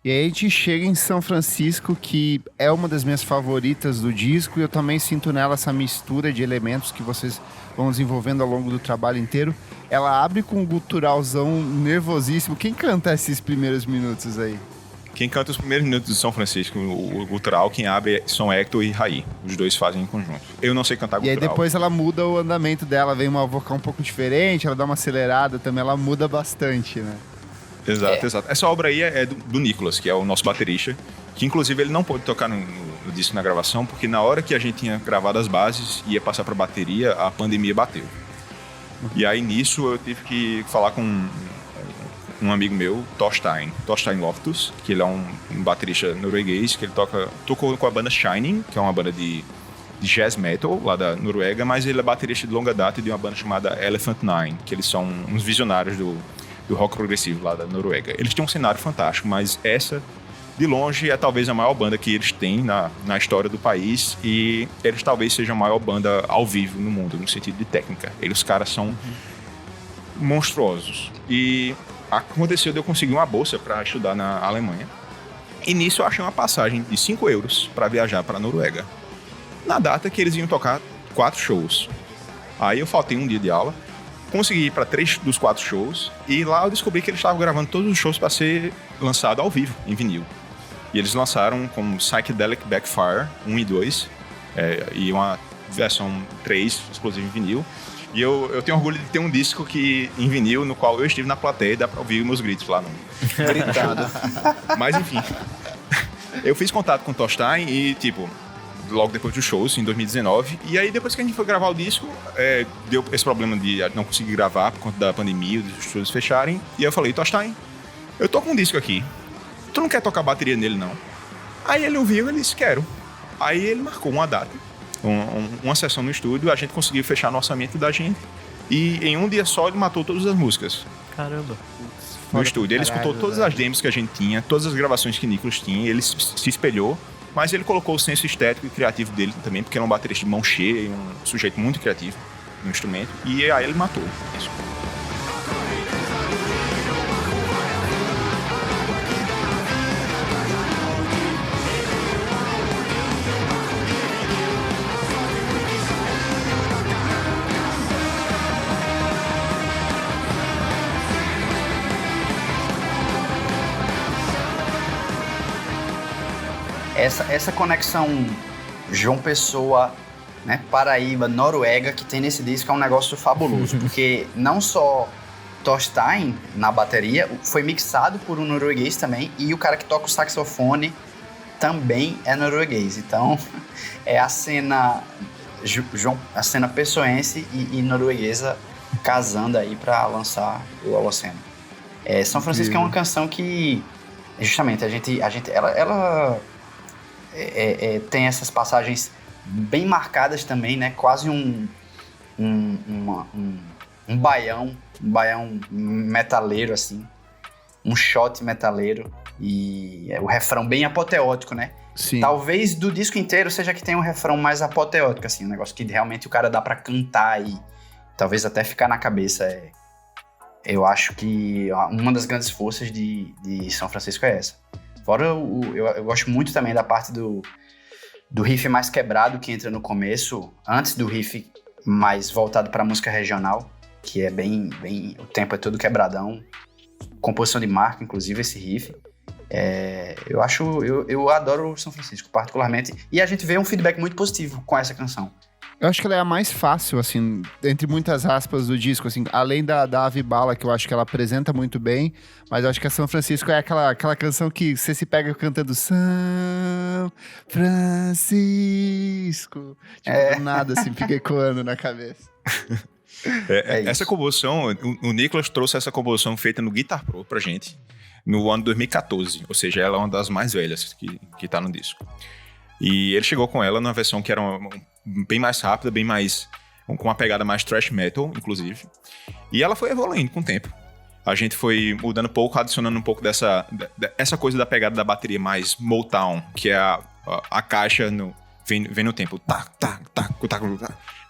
E aí a gente chega em São Francisco, que é uma das minhas favoritas do disco, e eu também sinto nela essa mistura de elementos que vocês vão desenvolvendo ao longo do trabalho inteiro. Ela abre com um guturalzão nervosíssimo. Quem canta esses primeiros minutos aí? Quem canta os primeiros minutos de São Francisco, o gutural, quem abre são Hector e Raí. Os dois fazem em conjunto. Eu não sei cantar gutural. E aí depois ela muda o andamento dela, vem uma vocal um pouco diferente, ela dá uma acelerada também, ela muda bastante, né? Exato. Essa obra aí é do Nicolas, que é o nosso baterista, que inclusive ele não pôde tocar no disco na gravação, porque na hora que a gente tinha gravado as bases e ia passar pra bateria, a pandemia bateu. E aí nisso eu tive que falar com um amigo meu, Thorstein Loftus, que ele é um baterista norueguês, que ele tocou com a banda Shining, que é uma banda de jazz metal lá da Noruega, mas ele é baterista de longa data de uma banda chamada Elephant Nine, que eles são uns visionários do rock progressivo lá da Noruega. Eles têm um cenário fantástico, mas essa, de longe, é talvez a maior banda que eles têm na história do país, e eles talvez sejam a maior banda ao vivo no mundo, no sentido de técnica. Os caras são monstruosos. E aconteceu de eu conseguir uma bolsa para estudar na Alemanha. E nisso eu achei uma passagem de 5 euros para viajar para a Noruega, na data que eles iam tocar 4 shows. Aí eu faltei um dia de aula, consegui ir para 3 dos 4 shows, e lá eu descobri que eles estavam gravando todos os shows para ser lançado ao vivo, em vinil. E eles lançaram com Psychedelic Backfire 1 e 2, e uma versão 3, exclusiva em vinil. E eu tenho orgulho de ter um disco em vinil, no qual eu estive na plateia, e dá pra ouvir meus gritos lá, gritando. Mas enfim, eu fiz contato com o Thorstein e, logo depois dos shows, em 2019. E aí, depois que a gente foi gravar o disco, deu esse problema de não conseguir gravar por conta da pandemia, dos estúdios fecharem. E eu falei, Thorstein, eu tô com um disco aqui. Tu não quer tocar bateria nele, não? Aí ele ouviu e disse, quero. Aí ele marcou uma data, uma sessão no estúdio, a gente conseguiu fechar no orçamento da gente. E em um dia só ele matou todas as músicas. Caramba. No estúdio. Ele escutou todas as demos que a gente tinha, todas as gravações que o Nicolas tinha, ele se espelhou. Mas ele colocou o senso estético e criativo dele também, porque ele é um baterista de mão cheia, um sujeito muito criativo no instrumento. E aí ele matou isso. Essa conexão João Pessoa, né, Paraíba, Noruega, que tem nesse disco é um negócio fabuloso, porque não só Thorstein na bateria, foi mixado por um norueguês também, e o cara que toca o saxofone também é norueguês. Então, é a cena pessoense e norueguesa casando aí para lançar o Holoceno. São Francisco é uma canção que, justamente, ela tem essas passagens bem marcadas também, né? Quase um baião metaleiro, assim. Um shot metaleiro. E o refrão bem apoteótico, né? Sim. Talvez do disco inteiro seja que tem um refrão mais apoteótico, assim. Um negócio que realmente o cara dá pra cantar e talvez até ficar na cabeça. Eu acho que uma das grandes forças de São Francisco é essa. Fora, eu gosto muito também da parte do riff mais quebrado que entra no começo, antes do riff mais voltado para música regional, que é bem, o tempo é todo quebradão, composição de marca, inclusive esse riff. Eu adoro o São Francisco, particularmente, e a gente vê um feedback muito positivo com essa canção. Eu acho que ela é a mais fácil, assim, entre muitas aspas do disco, assim, além da Ave Bala, que eu acho que ela apresenta muito bem, mas eu acho que a São Francisco é aquela canção que você se pega cantando São Francisco, do nada, assim, fica ecoando na cabeça. Essa composição, o Nicolas trouxe essa composição feita no Guitar Pro pra gente, no ano 2014, ou seja, ela é uma das mais velhas que tá no disco. E ele chegou com ela numa versão que era bem mais rápida, bem mais com uma pegada mais thrash metal, inclusive. E ela foi evoluindo com o tempo. A gente foi mudando um pouco, adicionando um pouco dessa coisa da pegada da bateria mais Motown, que é a caixa vem no tempo. Tá.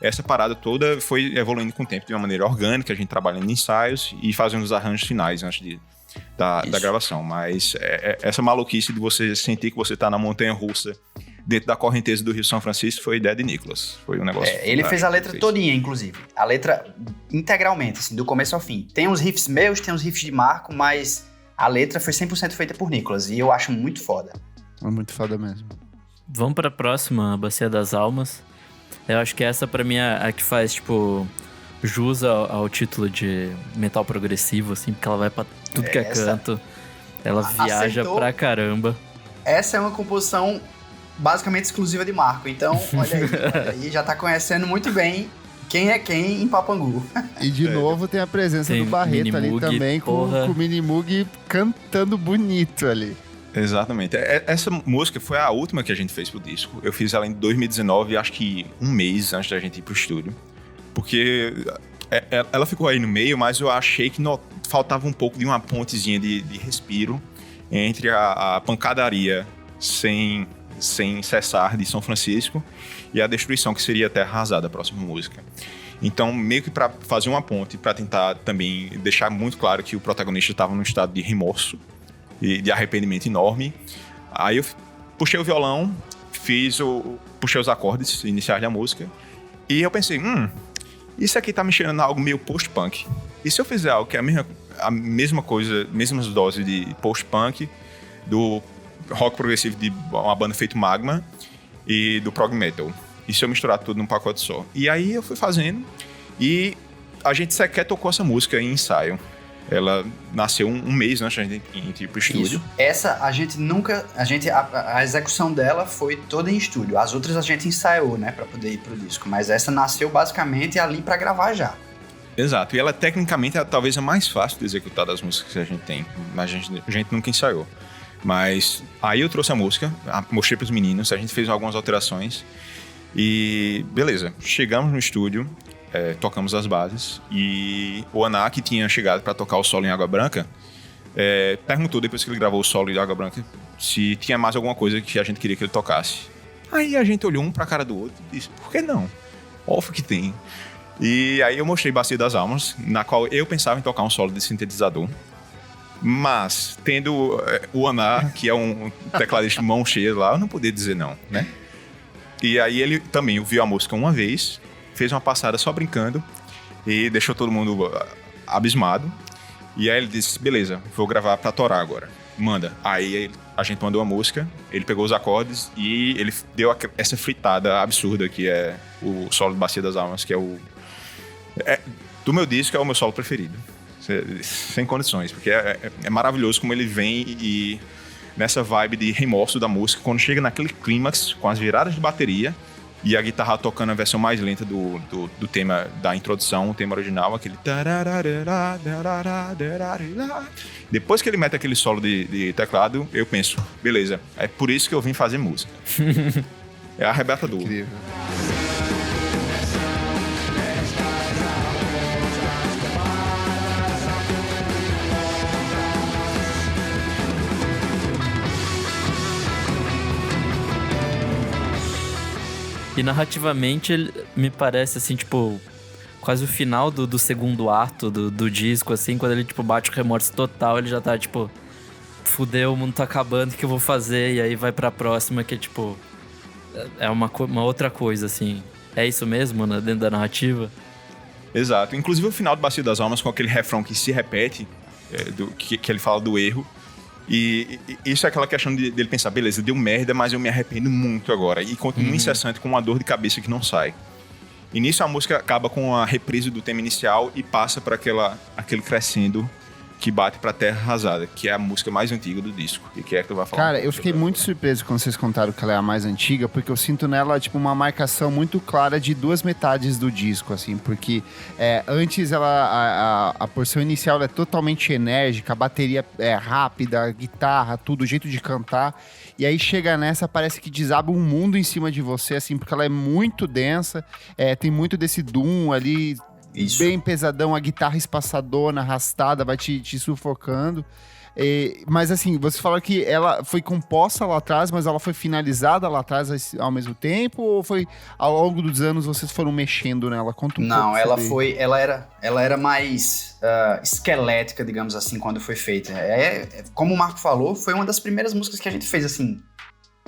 Essa parada toda foi evoluindo com o tempo de uma maneira orgânica, a gente trabalhando em ensaios e fazendo os arranjos finais antes da gravação. Mas essa maluquice de você sentir que você tá na montanha-russa dentro da correnteza do Rio São Francisco foi ideia de Nicolas. Foi um negócio... ele fez a letra todinha, inclusive. A letra integralmente, assim, do começo ao fim. Tem uns riffs meus, tem uns riffs de Marco, mas a letra foi 100% feita por Nicolas. E eu acho muito foda. É muito foda mesmo. Vamos pra próxima, Bacia das Almas. Eu acho que essa pra mim é a que faz, tipo, jus ao título de metal progressivo, assim, porque ela vai pra tudo que é canto. Ela viaja pra caramba. Essa é uma composição basicamente exclusiva de Marco. Então, olha aí, já tá conhecendo muito bem quem é quem em Papangu. E de novo tem a presença do Barreto ali também, com o Minimoog cantando bonito ali. Exatamente. Essa música foi a última que a gente fez pro disco. Eu fiz ela em 2019, acho que um mês antes da gente ir pro estúdio. Porque ela ficou aí no meio, mas eu achei que faltava um pouco de uma pontezinha de respiro entre a pancadaria sem cessar de São Francisco e a destruição que seria a Terra Arrasada, a próxima música. Então, meio que para fazer uma ponte, para tentar também deixar muito claro que o protagonista estava num estado de remorso e de arrependimento enorme, aí eu puxei o violão, puxei os acordes iniciais da música e eu pensei, isso aqui tá me cheirando a algo meio post-punk. E se eu fizer algo que é a mesma coisa, mesmas doses de post-punk, do rock progressivo de uma banda feito Magma e do prog metal? E se eu misturar tudo num pacote só? E aí eu fui fazendo e a gente sequer tocou essa música em ensaio. Ela nasceu um mês antes da gente ir pro estúdio. Isso. Essa a gente nunca... A execução dela foi toda em estúdio. As outras a gente ensaiou, né? Pra poder ir pro disco. Mas essa nasceu basicamente ali pra gravar já. Exato. E ela tecnicamente é talvez a mais fácil de executar das músicas que a gente tem. Mas a gente nunca ensaiou. Mas aí eu trouxe a música, mostrei pros meninos, a gente fez algumas alterações. E beleza, chegamos no estúdio, tocamos as bases e o Aná, que tinha chegado para tocar o solo em Água Branca, perguntou depois que ele gravou o solo de Água Branca se tinha mais alguma coisa que a gente queria que ele tocasse. Aí a gente olhou um pra cara do outro e disse, por que não? Óbvio que tem. E aí eu mostrei Bacia das Almas, na qual eu pensava em tocar um solo de sintetizador, mas tendo o Aná, que é um tecladista de mão cheia lá, eu não podia dizer não, né? E aí ele também ouviu a música uma vez, fez uma passada só brincando e deixou todo mundo abismado. E aí ele disse, beleza, vou gravar pra torar agora, manda. Aí a gente mandou a música, ele pegou os acordes e ele deu essa fritada absurda que é o solo de Bacia das Almas, que do meu disco é o meu solo preferido. Sem condições, porque é maravilhoso como ele vem e nessa vibe de remorso da música, quando chega naquele clímax, com as viradas de bateria e a guitarra tocando a versão mais lenta do tema da introdução, o tema original, aquele... Depois que ele mete aquele solo de teclado, eu penso, beleza, é por isso que eu vim fazer música. É arrebatador. Incrível. E narrativamente, ele me parece, assim, tipo, quase o final do segundo ato do disco, assim, quando ele, tipo, bate o remorso total, ele já tá, tipo, fudeu, o mundo tá acabando, o que eu vou fazer? E aí vai pra próxima, que, tipo, é uma outra coisa, assim. É isso mesmo, né, dentro da narrativa? Exato. Inclusive o final do Bacia das Almas, com aquele refrão que se repete, que ele fala do erro. E isso é aquela questão dele pensar, beleza, deu merda, mas eu me arrependo muito agora. E continua incessante com uma dor de cabeça que não sai. E nisso a música acaba com a reprise do tema inicial e passa para aquele crescendo que bate pra Terra Arrasada, que é a música mais antiga do disco. E que é que tu vai falar? Cara, eu fiquei muito surpreso quando vocês contaram que ela é a mais antiga, porque eu sinto nela, tipo, uma marcação muito clara de duas metades do disco, assim, porque antes a porção inicial é totalmente enérgica, a bateria é rápida, a guitarra, tudo, o jeito de cantar, e aí chega nessa, parece que desaba um mundo em cima de você, assim, porque ela é muito densa, tem muito desse doom ali, isso. Bem pesadão, a guitarra espaçadona, arrastada, vai te sufocando. Mas assim, você fala que ela foi composta lá atrás, mas ela foi finalizada lá atrás ao mesmo tempo? Ou foi ao longo dos anos vocês foram mexendo nela? Conta um pouco. Não, ela era mais esquelética, digamos assim, quando foi feita. Como o Marco falou, foi uma das primeiras músicas que a gente fez, assim,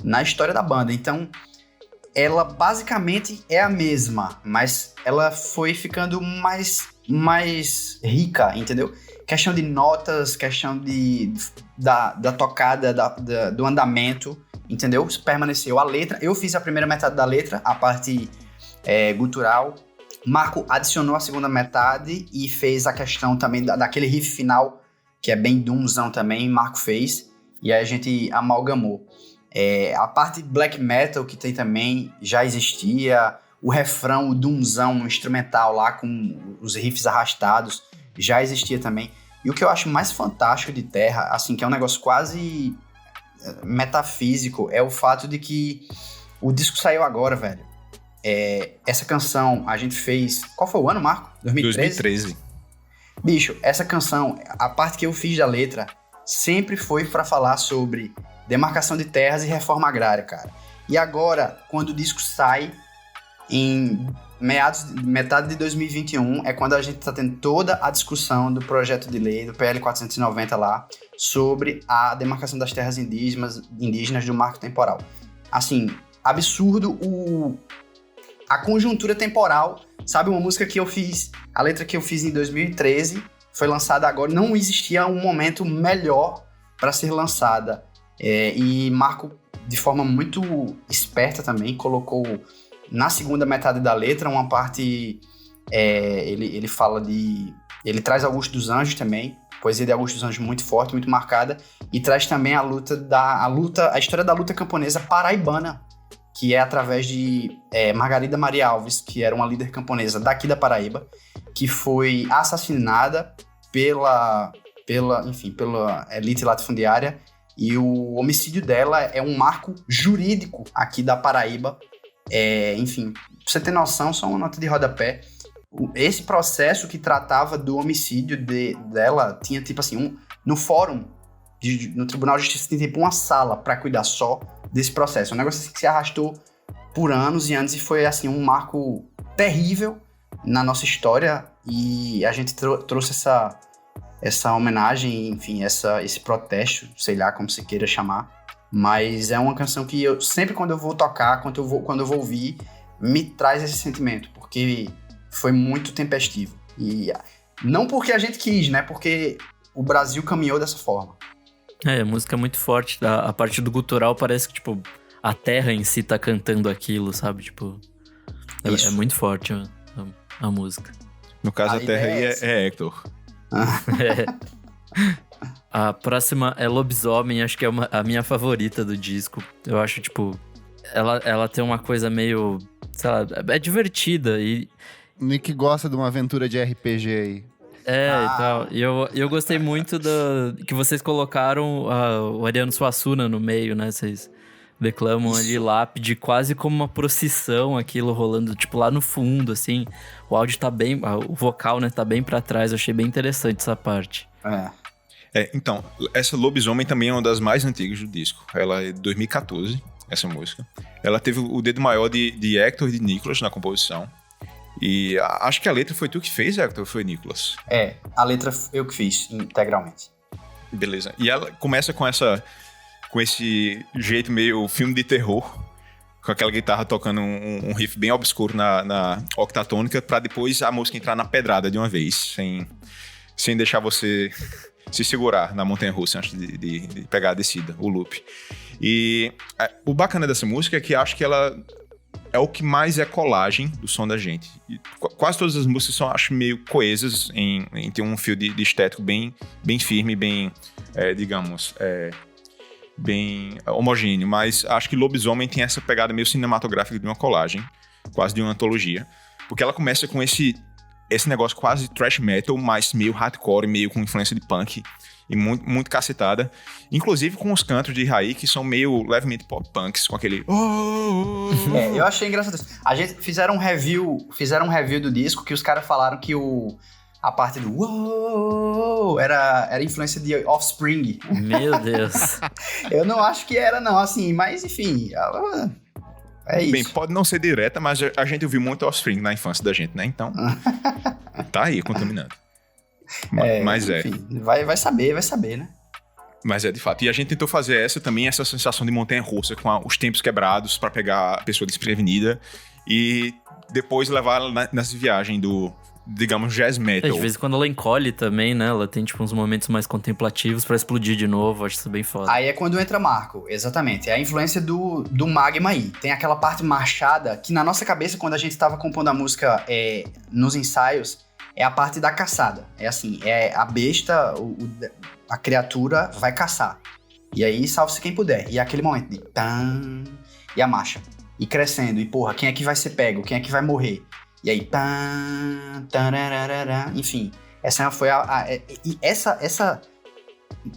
na história da banda. Então, ela basicamente é a mesma, mas ela foi ficando mais rica, entendeu? Questão de notas, questão da tocada, do andamento, entendeu? Permaneceu a letra. Eu fiz a primeira metade da letra, a parte gutural, Marco adicionou a segunda metade e fez a questão também daquele riff final, que é bem doomzão também, Marco fez, e aí a gente amalgamou. A parte black metal que tem também já existia, o refrão, o doomzão, o instrumental lá com os riffs arrastados, já existia também. E o que eu acho mais fantástico de Terra, assim, que é um negócio quase metafísico, é o fato de que o disco saiu agora, velho. Essa canção a gente fez... Qual foi o ano, Marco? 2013. Bicho, essa canção, a parte que eu fiz da letra, sempre foi pra falar sobre demarcação de terras e reforma agrária, cara. E agora, quando o disco sai, em metade de 2021, é quando a gente tá tendo toda a discussão do projeto de lei, do PL 490 lá, sobre a demarcação das terras indígenas do marco temporal. Assim, absurdo a conjuntura temporal, sabe? Uma música que eu fiz, a letra que eu fiz em 2013, foi lançada agora, não existia um momento melhor para ser lançada. E Marco, de forma muito esperta também, colocou na segunda metade da letra uma parte, ele fala de... Ele traz Augusto dos Anjos também, poesia de Augusto dos Anjos muito forte, muito marcada, e traz também a história da luta camponesa paraibana, que é através de Margarida Maria Alves, que era uma líder camponesa daqui da Paraíba, que foi assassinada pela elite latifundiária, e o homicídio dela é um marco jurídico aqui da Paraíba. Enfim, pra você ter noção, só uma nota de rodapé, esse processo que tratava do homicídio dela tinha tipo assim, no fórum, no Tribunal de Justiça, tem tipo uma sala pra cuidar só desse processo. Um negócio assim que se arrastou por anos e anos e foi assim um marco terrível na nossa história, e a gente trouxe essa homenagem, enfim, esse protesto, sei lá como você queira chamar, mas é uma canção que eu sempre, quando eu vou tocar, quando eu vou ouvir, me traz esse sentimento, porque foi muito tempestivo, e não porque a gente quis, né, porque o Brasil caminhou dessa forma. A música é muito forte, a parte do gutural parece que, tipo, a terra em si tá cantando aquilo, sabe, tipo, é muito forte a música. No caso, a terra aí é Hector. A próxima é Lobisomem, acho que é a minha favorita do disco. Eu acho, tipo, ela tem uma coisa meio, sei lá, é divertida e... Nick gosta de uma aventura de RPG aí. E tal. E eu gostei muito que vocês colocaram o Ariano Suassuna no meio, né? Vocês declamam ali lápide, quase como uma procissão, aquilo rolando, tipo, lá no fundo, assim. O áudio tá bem... O vocal, né, tá bem pra trás. Eu achei bem interessante essa parte. Então, essa Lobisomem também é uma das mais antigas do disco. Ela é de 2014, essa música. Ela teve o dedo maior de Hector e de Nicolas na composição. E acho que a letra foi tu que fez, Hector, ou foi Nicolas? A letra eu que fiz, integralmente. Beleza. E ela começa com esse jeito meio filme de terror, com aquela guitarra tocando um riff bem obscuro na octatônica, pra depois a música entrar na pedrada de uma vez, sem deixar você se segurar na montanha-russa antes de pegar a descida, o loop. E o bacana dessa música é que acho que ela é o que mais é colagem do som da gente. E quase todas as músicas são, acho, meio coesas em ter um fio de estético bem firme, bem, bem homogêneo. Mas acho que Lobisomem tem essa pegada meio cinematográfica de uma colagem, quase de uma antologia. Porque ela começa com esse negócio quase thrash metal, mas meio hardcore, meio com influência de punk. E muito, muito cacetada. Inclusive com os cantos de Raí, que são meio levemente pop punks, com aquele... Eu achei engraçado isso. A gente fizeram um review do disco que os caras falaram que a parte do uou era influência de Offspring. Meu Deus. Eu não acho que era não, assim, mas enfim... É isso. Bem, pode não ser direta, mas a gente ouviu muito Offspring na infância da gente, né? Então, tá aí, contaminando. Mas enfim, vai saber, né? Mas de fato. E a gente tentou fazer essa sensação de montanha-russa com os tempos quebrados pra pegar a pessoa desprevenida e depois levar ela nessa viagem digamos, jazz metal. De vez em quando ela encolhe também, né? Ela tem, tipo, uns momentos mais contemplativos pra explodir de novo. Acho isso bem foda. Aí é quando entra Marco, exatamente. É a influência do Magma aí. Tem aquela parte marchada que na nossa cabeça, quando a gente tava compondo a música nos ensaios, é a parte da caçada. É assim, é a besta, a criatura vai caçar. E aí, salve-se quem puder. E é aquele momento de tan, e a marcha. E crescendo, e porra, quem é que vai ser pego? Quem é que vai morrer? E aí, tan, tararara, enfim. Essa foi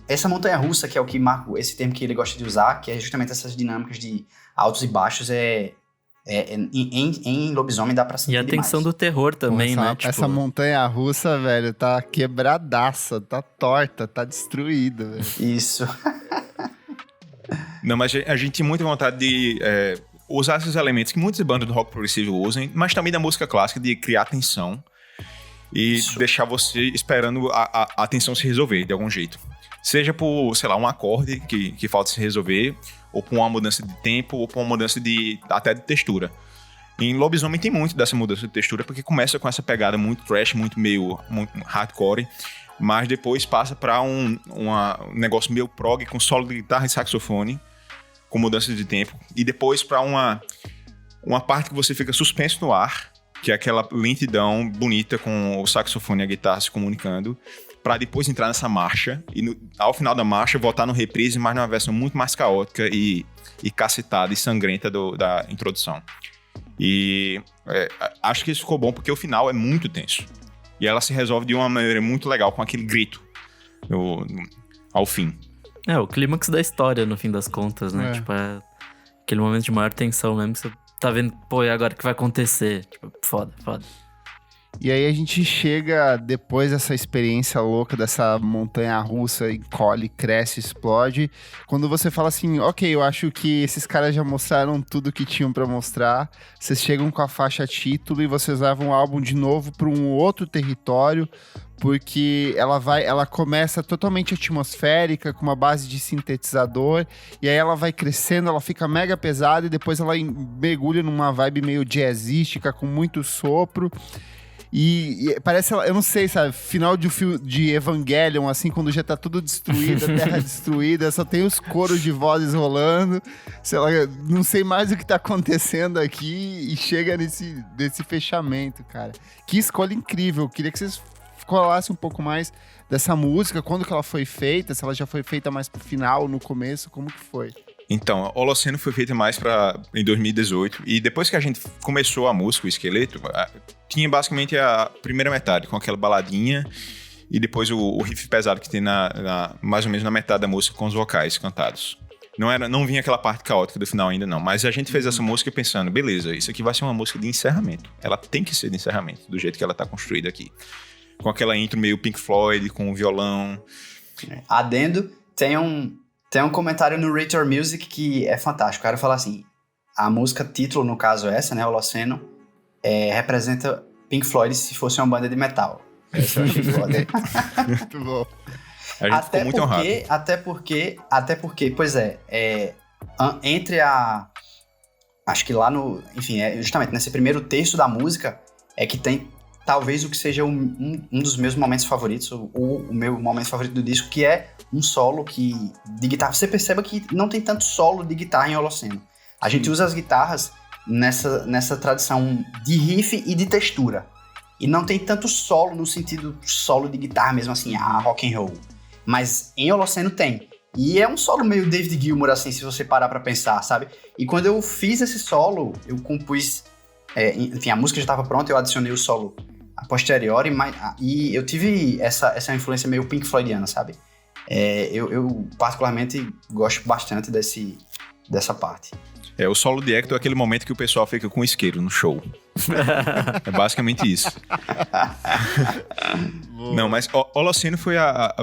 essa montanha-russa, que é o que Marco, esse termo que ele gosta de usar, que é justamente essas dinâmicas de altos e baixos, em Lobisomem dá pra sentir. E a tensão do terror também, né? Essa montanha-russa, velho, tá quebradaça, tá torta, tá destruída, velho. Isso. Não, mas a gente tem muita vontade de usar esses elementos que muitas bandas do rock progressivo usam, mas também da música clássica, de criar tensão e deixar você esperando a tensão se resolver de algum jeito. Seja por, sei lá, um acorde que falta se resolver, ou por uma mudança de tempo, ou por uma mudança até de textura. Em Lobisomem tem muito dessa mudança de textura, porque começa com essa pegada muito thrash, muito hardcore, mas depois passa para um negócio meio prog, com solo de guitarra e saxofone, com mudança de tempo, e depois para uma parte que você fica suspenso no ar, que é aquela lentidão bonita com o saxofone e a guitarra se comunicando, para depois entrar nessa marcha, e ao final da marcha voltar no reprise, mas numa versão muito mais caótica e cacetada e sangrenta da introdução. E acho que isso ficou bom, porque o final é muito tenso. E ela se resolve de uma maneira muito legal, com aquele grito ao fim. O clímax da história, no fim das contas, né? Tipo, é aquele momento de maior tensão mesmo, que você tá vendo, pô, e agora o que vai acontecer? Tipo, foda. E aí a gente chega, depois dessa experiência louca, dessa montanha-russa, encolhe, cresce, explode, quando você fala assim, ok, eu acho que esses caras já mostraram tudo que tinham pra mostrar, vocês chegam com a faixa título e vocês levam o álbum de novo pra um outro território, porque ela começa totalmente atmosférica, com uma base de sintetizador, e aí ela vai crescendo, ela fica mega pesada, e depois ela mergulha numa vibe meio jazzística, com muito sopro. E parece, eu não sei, sabe, final de Evangelion, assim, quando já tá tudo destruído, a terra destruída, só tem os coros de vozes rolando, sei lá, não sei mais o que tá acontecendo aqui, e chega nesse fechamento, cara. Que escolha incrível, eu queria que vocês falassem um pouco mais dessa música, quando que ela foi feita, se ela já foi feita mais pro final, no começo, como que foi? Então, Holoceno foi feita mais em 2018, e depois que a gente começou a música, o Esqueleto, tinha basicamente a primeira metade, com aquela baladinha, e depois o riff pesado que tem mais ou menos na metade da música, com os vocais cantados. Não vinha aquela parte caótica do final ainda não, mas a gente fez essa música pensando, beleza, isso aqui vai ser uma música de encerramento, ela tem que ser de encerramento, do jeito que ela tá construída aqui. Com aquela intro meio Pink Floyd, com o violão. Adendo, tem um comentário no Rate Your Music que é fantástico. O cara fala assim, a música título, no caso essa, né, Holoceno, representa Pink Floyd se fosse uma banda de metal. Essa eu achei foda. Muito bom. A gente ficou muito honrado. Até porque, pois entre acho que lá no... Enfim, justamente nesse primeiro terço da música é que tem talvez o que seja um dos meus momentos favoritos, ou o meu momento favorito do disco, que é um solo de guitarra. Você perceba que não tem tanto solo de guitarra em Holoceno. A gente usa as guitarras nessa tradição de riff e de textura. E não tem tanto solo no sentido solo de guitarra mesmo, assim, rock and roll. Mas em Holoceno tem. E é um solo meio David Gilmour, assim, se você parar pra pensar, sabe? E quando eu fiz esse solo, eu compus... enfim, a música já estava pronta, eu adicionei o solo a posteriori, e eu tive essa influência meio Pink Floydiana, sabe? Eu particularmente gosto bastante dessa parte. O solo de Hector é aquele momento que o pessoal fica com isqueiro no show. É basicamente isso. Não, mas Holoceno foi a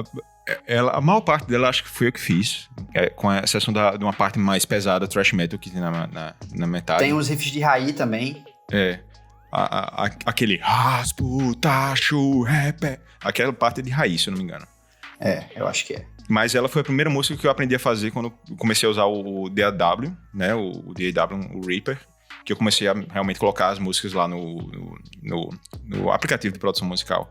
maior parte dela, acho que foi eu que fiz, com a exceção de uma parte mais pesada, thrash metal, que tem na metade. Tem os riffs de Raí também. Aquele raspo, tacho, rap, aquela parte de Raí, se eu não me engano. Eu acho que é. Mas ela foi a primeira música que eu aprendi a fazer quando eu comecei a usar o DAW, né, o DAW, o Reaper, que eu comecei a realmente colocar as músicas lá no aplicativo de produção musical.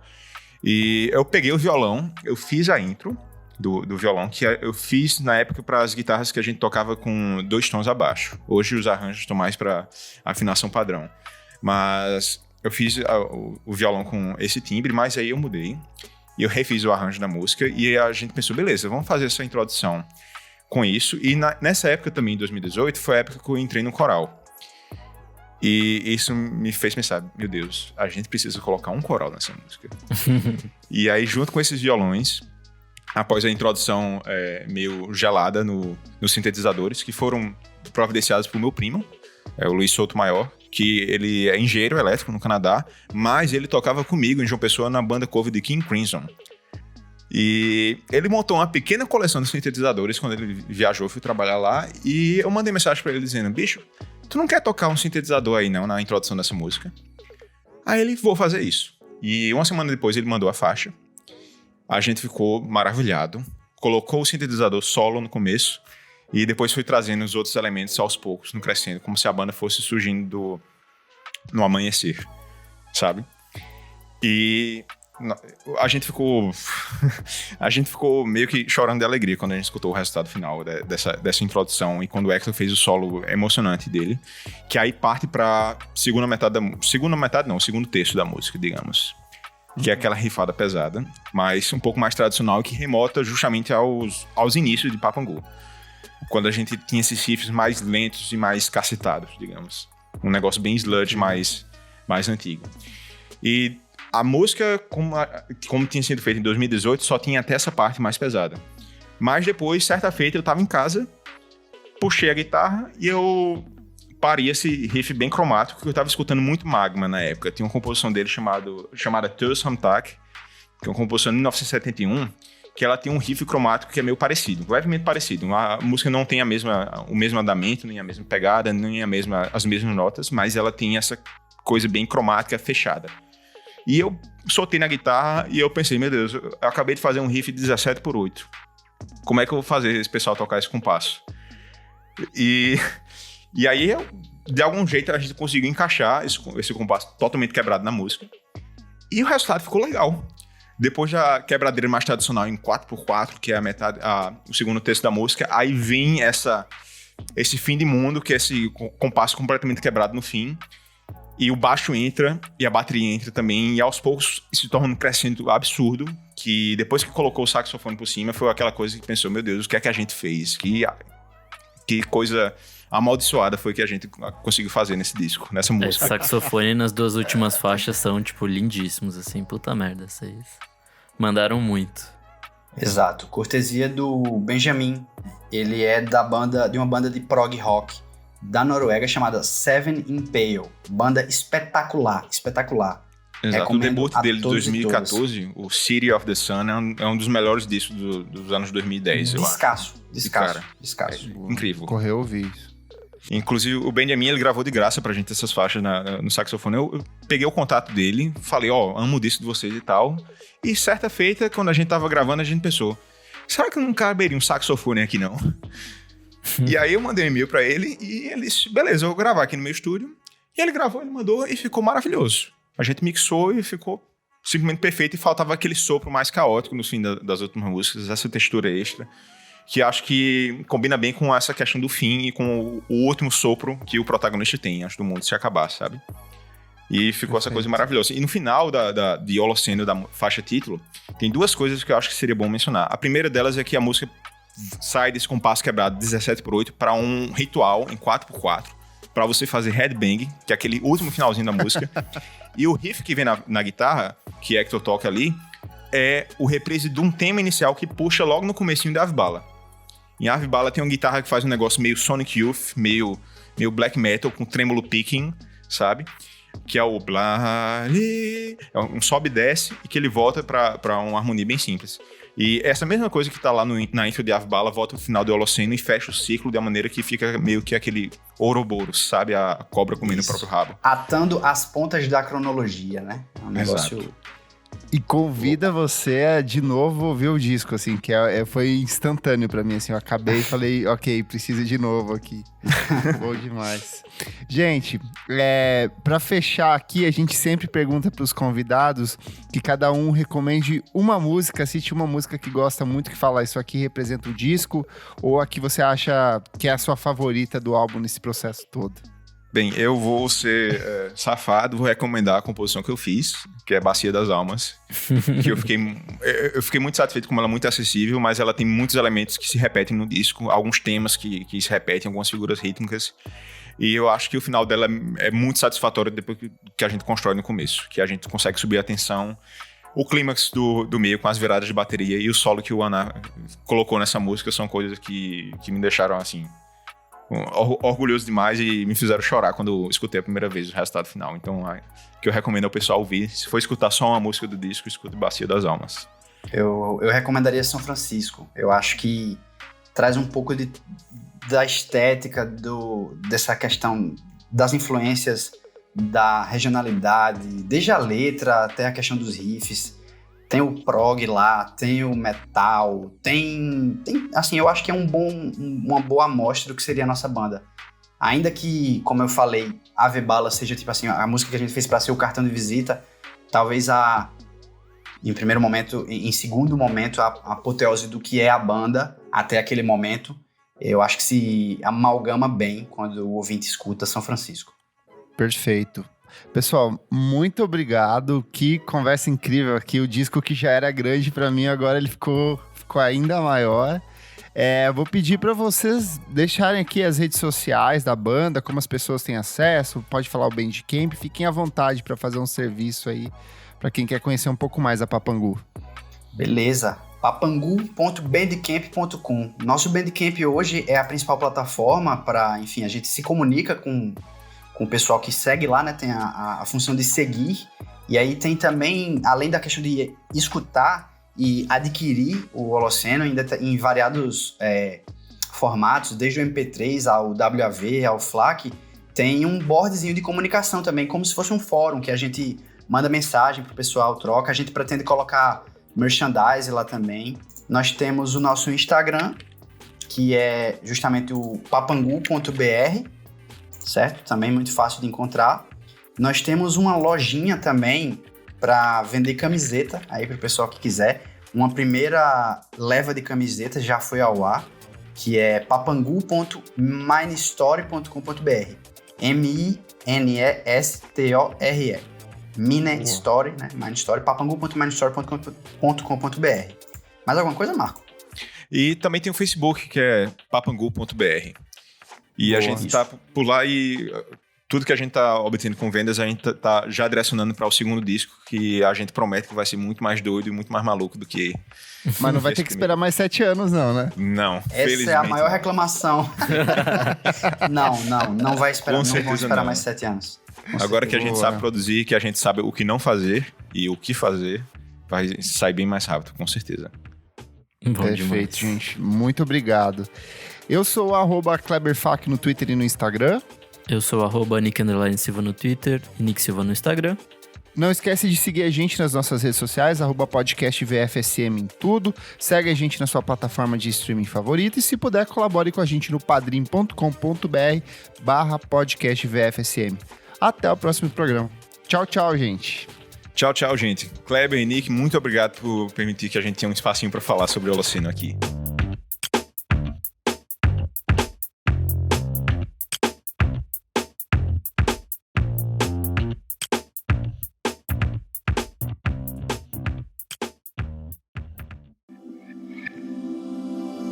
E eu peguei o violão, eu fiz a intro do violão, que eu fiz na época para as guitarras que a gente tocava com 2 tons abaixo. Hoje os arranjos estão mais para afinação padrão. Mas eu fiz o violão com esse timbre, mas aí eu mudei. E eu refiz o arranjo da música e a gente pensou, beleza, vamos fazer essa introdução com isso. E nessa época também, em 2018, foi a época que eu entrei no coral. E isso me fez pensar, meu Deus, a gente precisa colocar um coral nessa música. E aí, junto com esses violões, após a introdução meio gelada nos sintetizadores, que foram providenciados por meu primo, o Luiz Souto Maior, que ele é engenheiro elétrico no Canadá, mas ele tocava comigo em João Pessoa na banda cover de King Crimson. E ele montou uma pequena coleção de sintetizadores quando ele viajou, fui trabalhar lá, e eu mandei mensagem pra ele dizendo, bicho, tu não quer tocar um sintetizador aí não, na introdução dessa música? Aí ele, vou fazer isso. E uma semana depois ele mandou a faixa, a gente ficou maravilhado, colocou o sintetizador solo no começo, e depois foi trazendo os outros elementos aos poucos, no crescendo, como se a banda fosse surgindo no amanhecer, sabe? E a gente ficou meio que chorando de alegria quando a gente escutou o resultado final dessa introdução e quando o Hector fez o solo emocionante dele, que aí parte pra segundo terço da música, digamos. Que é aquela rifada pesada, mas um pouco mais tradicional e que remota justamente aos inícios de Papangu. Quando a gente tinha esses riffs mais lentos e mais cacetados, digamos. Um negócio bem sludge, mais antigo. E a música, como tinha sido feita em 2018, só tinha até essa parte mais pesada. Mas depois, certa feita, eu tava em casa, puxei a guitarra e eu parei esse riff bem cromático, que eu tava escutando muito Magma na época. Tinha uma composição dele chamada Tøs Hamtak, que é uma composição de 1971, que ela tem um riff cromático que é meio parecido, levemente parecido. A música não tem o mesmo andamento, nem a mesma pegada, nem as mesmas notas, mas ela tem essa coisa bem cromática fechada. E eu soltei na guitarra e eu pensei, meu Deus, eu acabei de fazer um riff de 17/8. Como é que eu vou fazer esse pessoal tocar esse compasso? E aí, de algum jeito, a gente conseguiu encaixar esse compasso totalmente quebrado na música. E o resultado ficou legal. Depois da quebradeira mais tradicional em 4x4, que é o segundo terço da música, aí vem esse fim de mundo, que é esse compasso completamente quebrado no fim. E o baixo entra, e a bateria entra também, e aos poucos se torna um crescendo absurdo, que depois que colocou o saxofone por cima, foi aquela coisa que pensou, meu Deus, o que é que a gente fez? Que coisa amaldiçoada foi que a gente conseguiu fazer nesse disco, nessa música. O saxofone nas 2 últimas faixas são, tipo, lindíssimos, assim, puta merda, vocês mandaram muito. Exato, cortesia do Benjamin, ele é de uma banda de prog rock da Noruega chamada Seven Impale, banda espetacular. Exato, o debut dele de 2014, o City of the Sun, é um dos melhores discos dos anos 2010, eu acho. Descasso. Incrível. Correu ouvir isso. Inclusive, o Benjamin, ele gravou de graça pra gente essas faixas no saxofone. Eu peguei o contato dele, falei, amo o disco de vocês e tal. E certa feita, quando a gente tava gravando, a gente pensou, será que não caberia um saxofone aqui, não? E aí eu mandei um e-mail pra ele e ele disse, beleza, eu vou gravar aqui no meu estúdio. E ele gravou, ele mandou e ficou maravilhoso. A gente mixou e ficou simplesmente perfeito e faltava aquele sopro mais caótico no fim das últimas músicas, essa textura extra, que acho que combina bem com essa questão do fim e com o último sopro que o protagonista tem antes do mundo se acabar, sabe? E ficou essa coisa maravilhosa. E no final de Holoceno, da faixa título, tem 2 coisas que eu acho que seria bom mencionar. A primeira delas é que a música sai desse compasso quebrado 17/8 para um ritual em 4x4, para você fazer headbang, que é aquele último finalzinho da música. E o riff que vem na guitarra, que Hector toca ali, é o reprise de um tema inicial que puxa logo no comecinho da Ave Bala. Em Ave Bala tem uma guitarra que faz um negócio meio Sonic Youth, meio black metal, com trêmulo picking, sabe? Que é o blá, é um sobe e desce, e que ele volta pra uma harmonia bem simples. E essa mesma coisa que tá lá na intro de Ave Bala volta no final do Holoceno e fecha o ciclo de uma maneira que fica meio que aquele Ouroboros, sabe? A cobra comendo o próprio rabo. Atando as pontas da cronologia, né? É um negócio E convida você a de novo ouvir o disco, assim, que foi instantâneo pra mim, assim, eu acabei e falei, ok, preciso de novo aqui. Bom demais. Gente, pra fechar aqui, a gente sempre pergunta pros convidados que cada um recomende uma música, cite uma música que gosta muito, que fala isso aqui representa o disco, ou a que você acha que é a sua favorita do álbum nesse processo todo. Bem, eu vou ser safado, vou recomendar a composição que eu fiz, que é Bacia das Almas, que eu fiquei muito satisfeito como ela é muito acessível, mas ela tem muitos elementos que se repetem no disco, alguns temas que se repetem, algumas figuras rítmicas, e eu acho que o final dela é muito satisfatório depois que a gente constrói no começo, que a gente consegue subir a tensão, o clímax do meio com as viradas de bateria e o solo que o Ana colocou nessa música são coisas que me deixaram assim... orgulhoso demais e me fizeram chorar quando eu escutei a primeira vez o resultado final. Então, o que eu recomendo ao pessoal ouvir, se for escutar só uma música do disco, escute Bacia das Almas. Eu recomendaria São Francisco. Eu acho que traz um pouco da estética, dessa questão das influências da regionalidade, desde a letra até a questão dos riffs. Tem o prog lá, tem o metal, tem assim, eu acho que é uma boa amostra do que seria a nossa banda. Ainda que, como eu falei, Ave Bala seja tipo assim, a música que a gente fez para ser o cartão de visita, talvez em primeiro momento, em segundo momento, a apoteose do que é a banda até aquele momento, eu acho que se amalgama bem quando o ouvinte escuta São Francisco. Perfeito. Pessoal, muito obrigado. Que conversa incrível aqui. O disco que já era grande pra mim, agora ele ficou ainda maior. Vou pedir para vocês deixarem aqui as redes sociais da banda, como as pessoas têm acesso, pode falar o Bandcamp, fiquem à vontade para fazer um serviço aí para quem quer conhecer um pouco mais a Papangu. Beleza. papangu.bandcamp.com. Nosso Bandcamp hoje é a principal plataforma para, enfim, a gente se comunica com o pessoal que segue lá, né? Tem a função de seguir. E aí tem também, além da questão de escutar e adquirir o Holoceno ainda em variados formatos, desde o MP3 ao WAV, ao FLAC, tem um boardzinho de comunicação também, como se fosse um fórum, que a gente manda mensagem pro pessoal, troca. A gente pretende colocar merchandise lá também. Nós temos o nosso Instagram, que é justamente o papangu.br, certo? Também muito fácil de encontrar. Nós temos uma lojinha também para vender camiseta aí para o pessoal que quiser. Uma primeira leva de camisetas já foi ao ar, que é papangu.minestore.com.br. MINESTORE. Mine Story, né? Minestore, papangu.minestore.com.br. Mais alguma coisa, Marco? E também tem o Facebook, que é papangu.br. E boa, a gente tá por lá e tudo que a gente tá obtendo com vendas, a gente tá já direcionando para o segundo disco, que a gente promete que vai ser muito mais doido e muito mais maluco do que... Mas não vai ter que esperar mais 7 anos, não, né? Não, essa é a maior reclamação. não vai esperar, não vão esperar mais 7 anos. Agora que a gente sabe produzir, que a gente sabe o que não fazer e o que fazer, vai sair bem mais rápido, com certeza. Perfeito, gente. Muito obrigado. Eu sou o @KleberFac no Twitter e no Instagram. Eu sou o @Nick_Silva no Twitter e Nick Silva no Instagram. Não esquece de seguir a gente nas nossas redes sociais, @podcastvfsm em tudo. Segue a gente na sua plataforma de streaming favorita e, se puder, colabore com a gente no padrim.com.br/podcastvfsm. Até o próximo programa. Tchau, tchau, gente. Tchau, tchau, gente. Kleber e Nick, muito obrigado por permitir que a gente tenha um espacinho para falar sobre o Holoceno aqui.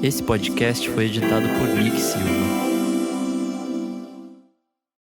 Esse podcast foi editado por Nick Silva.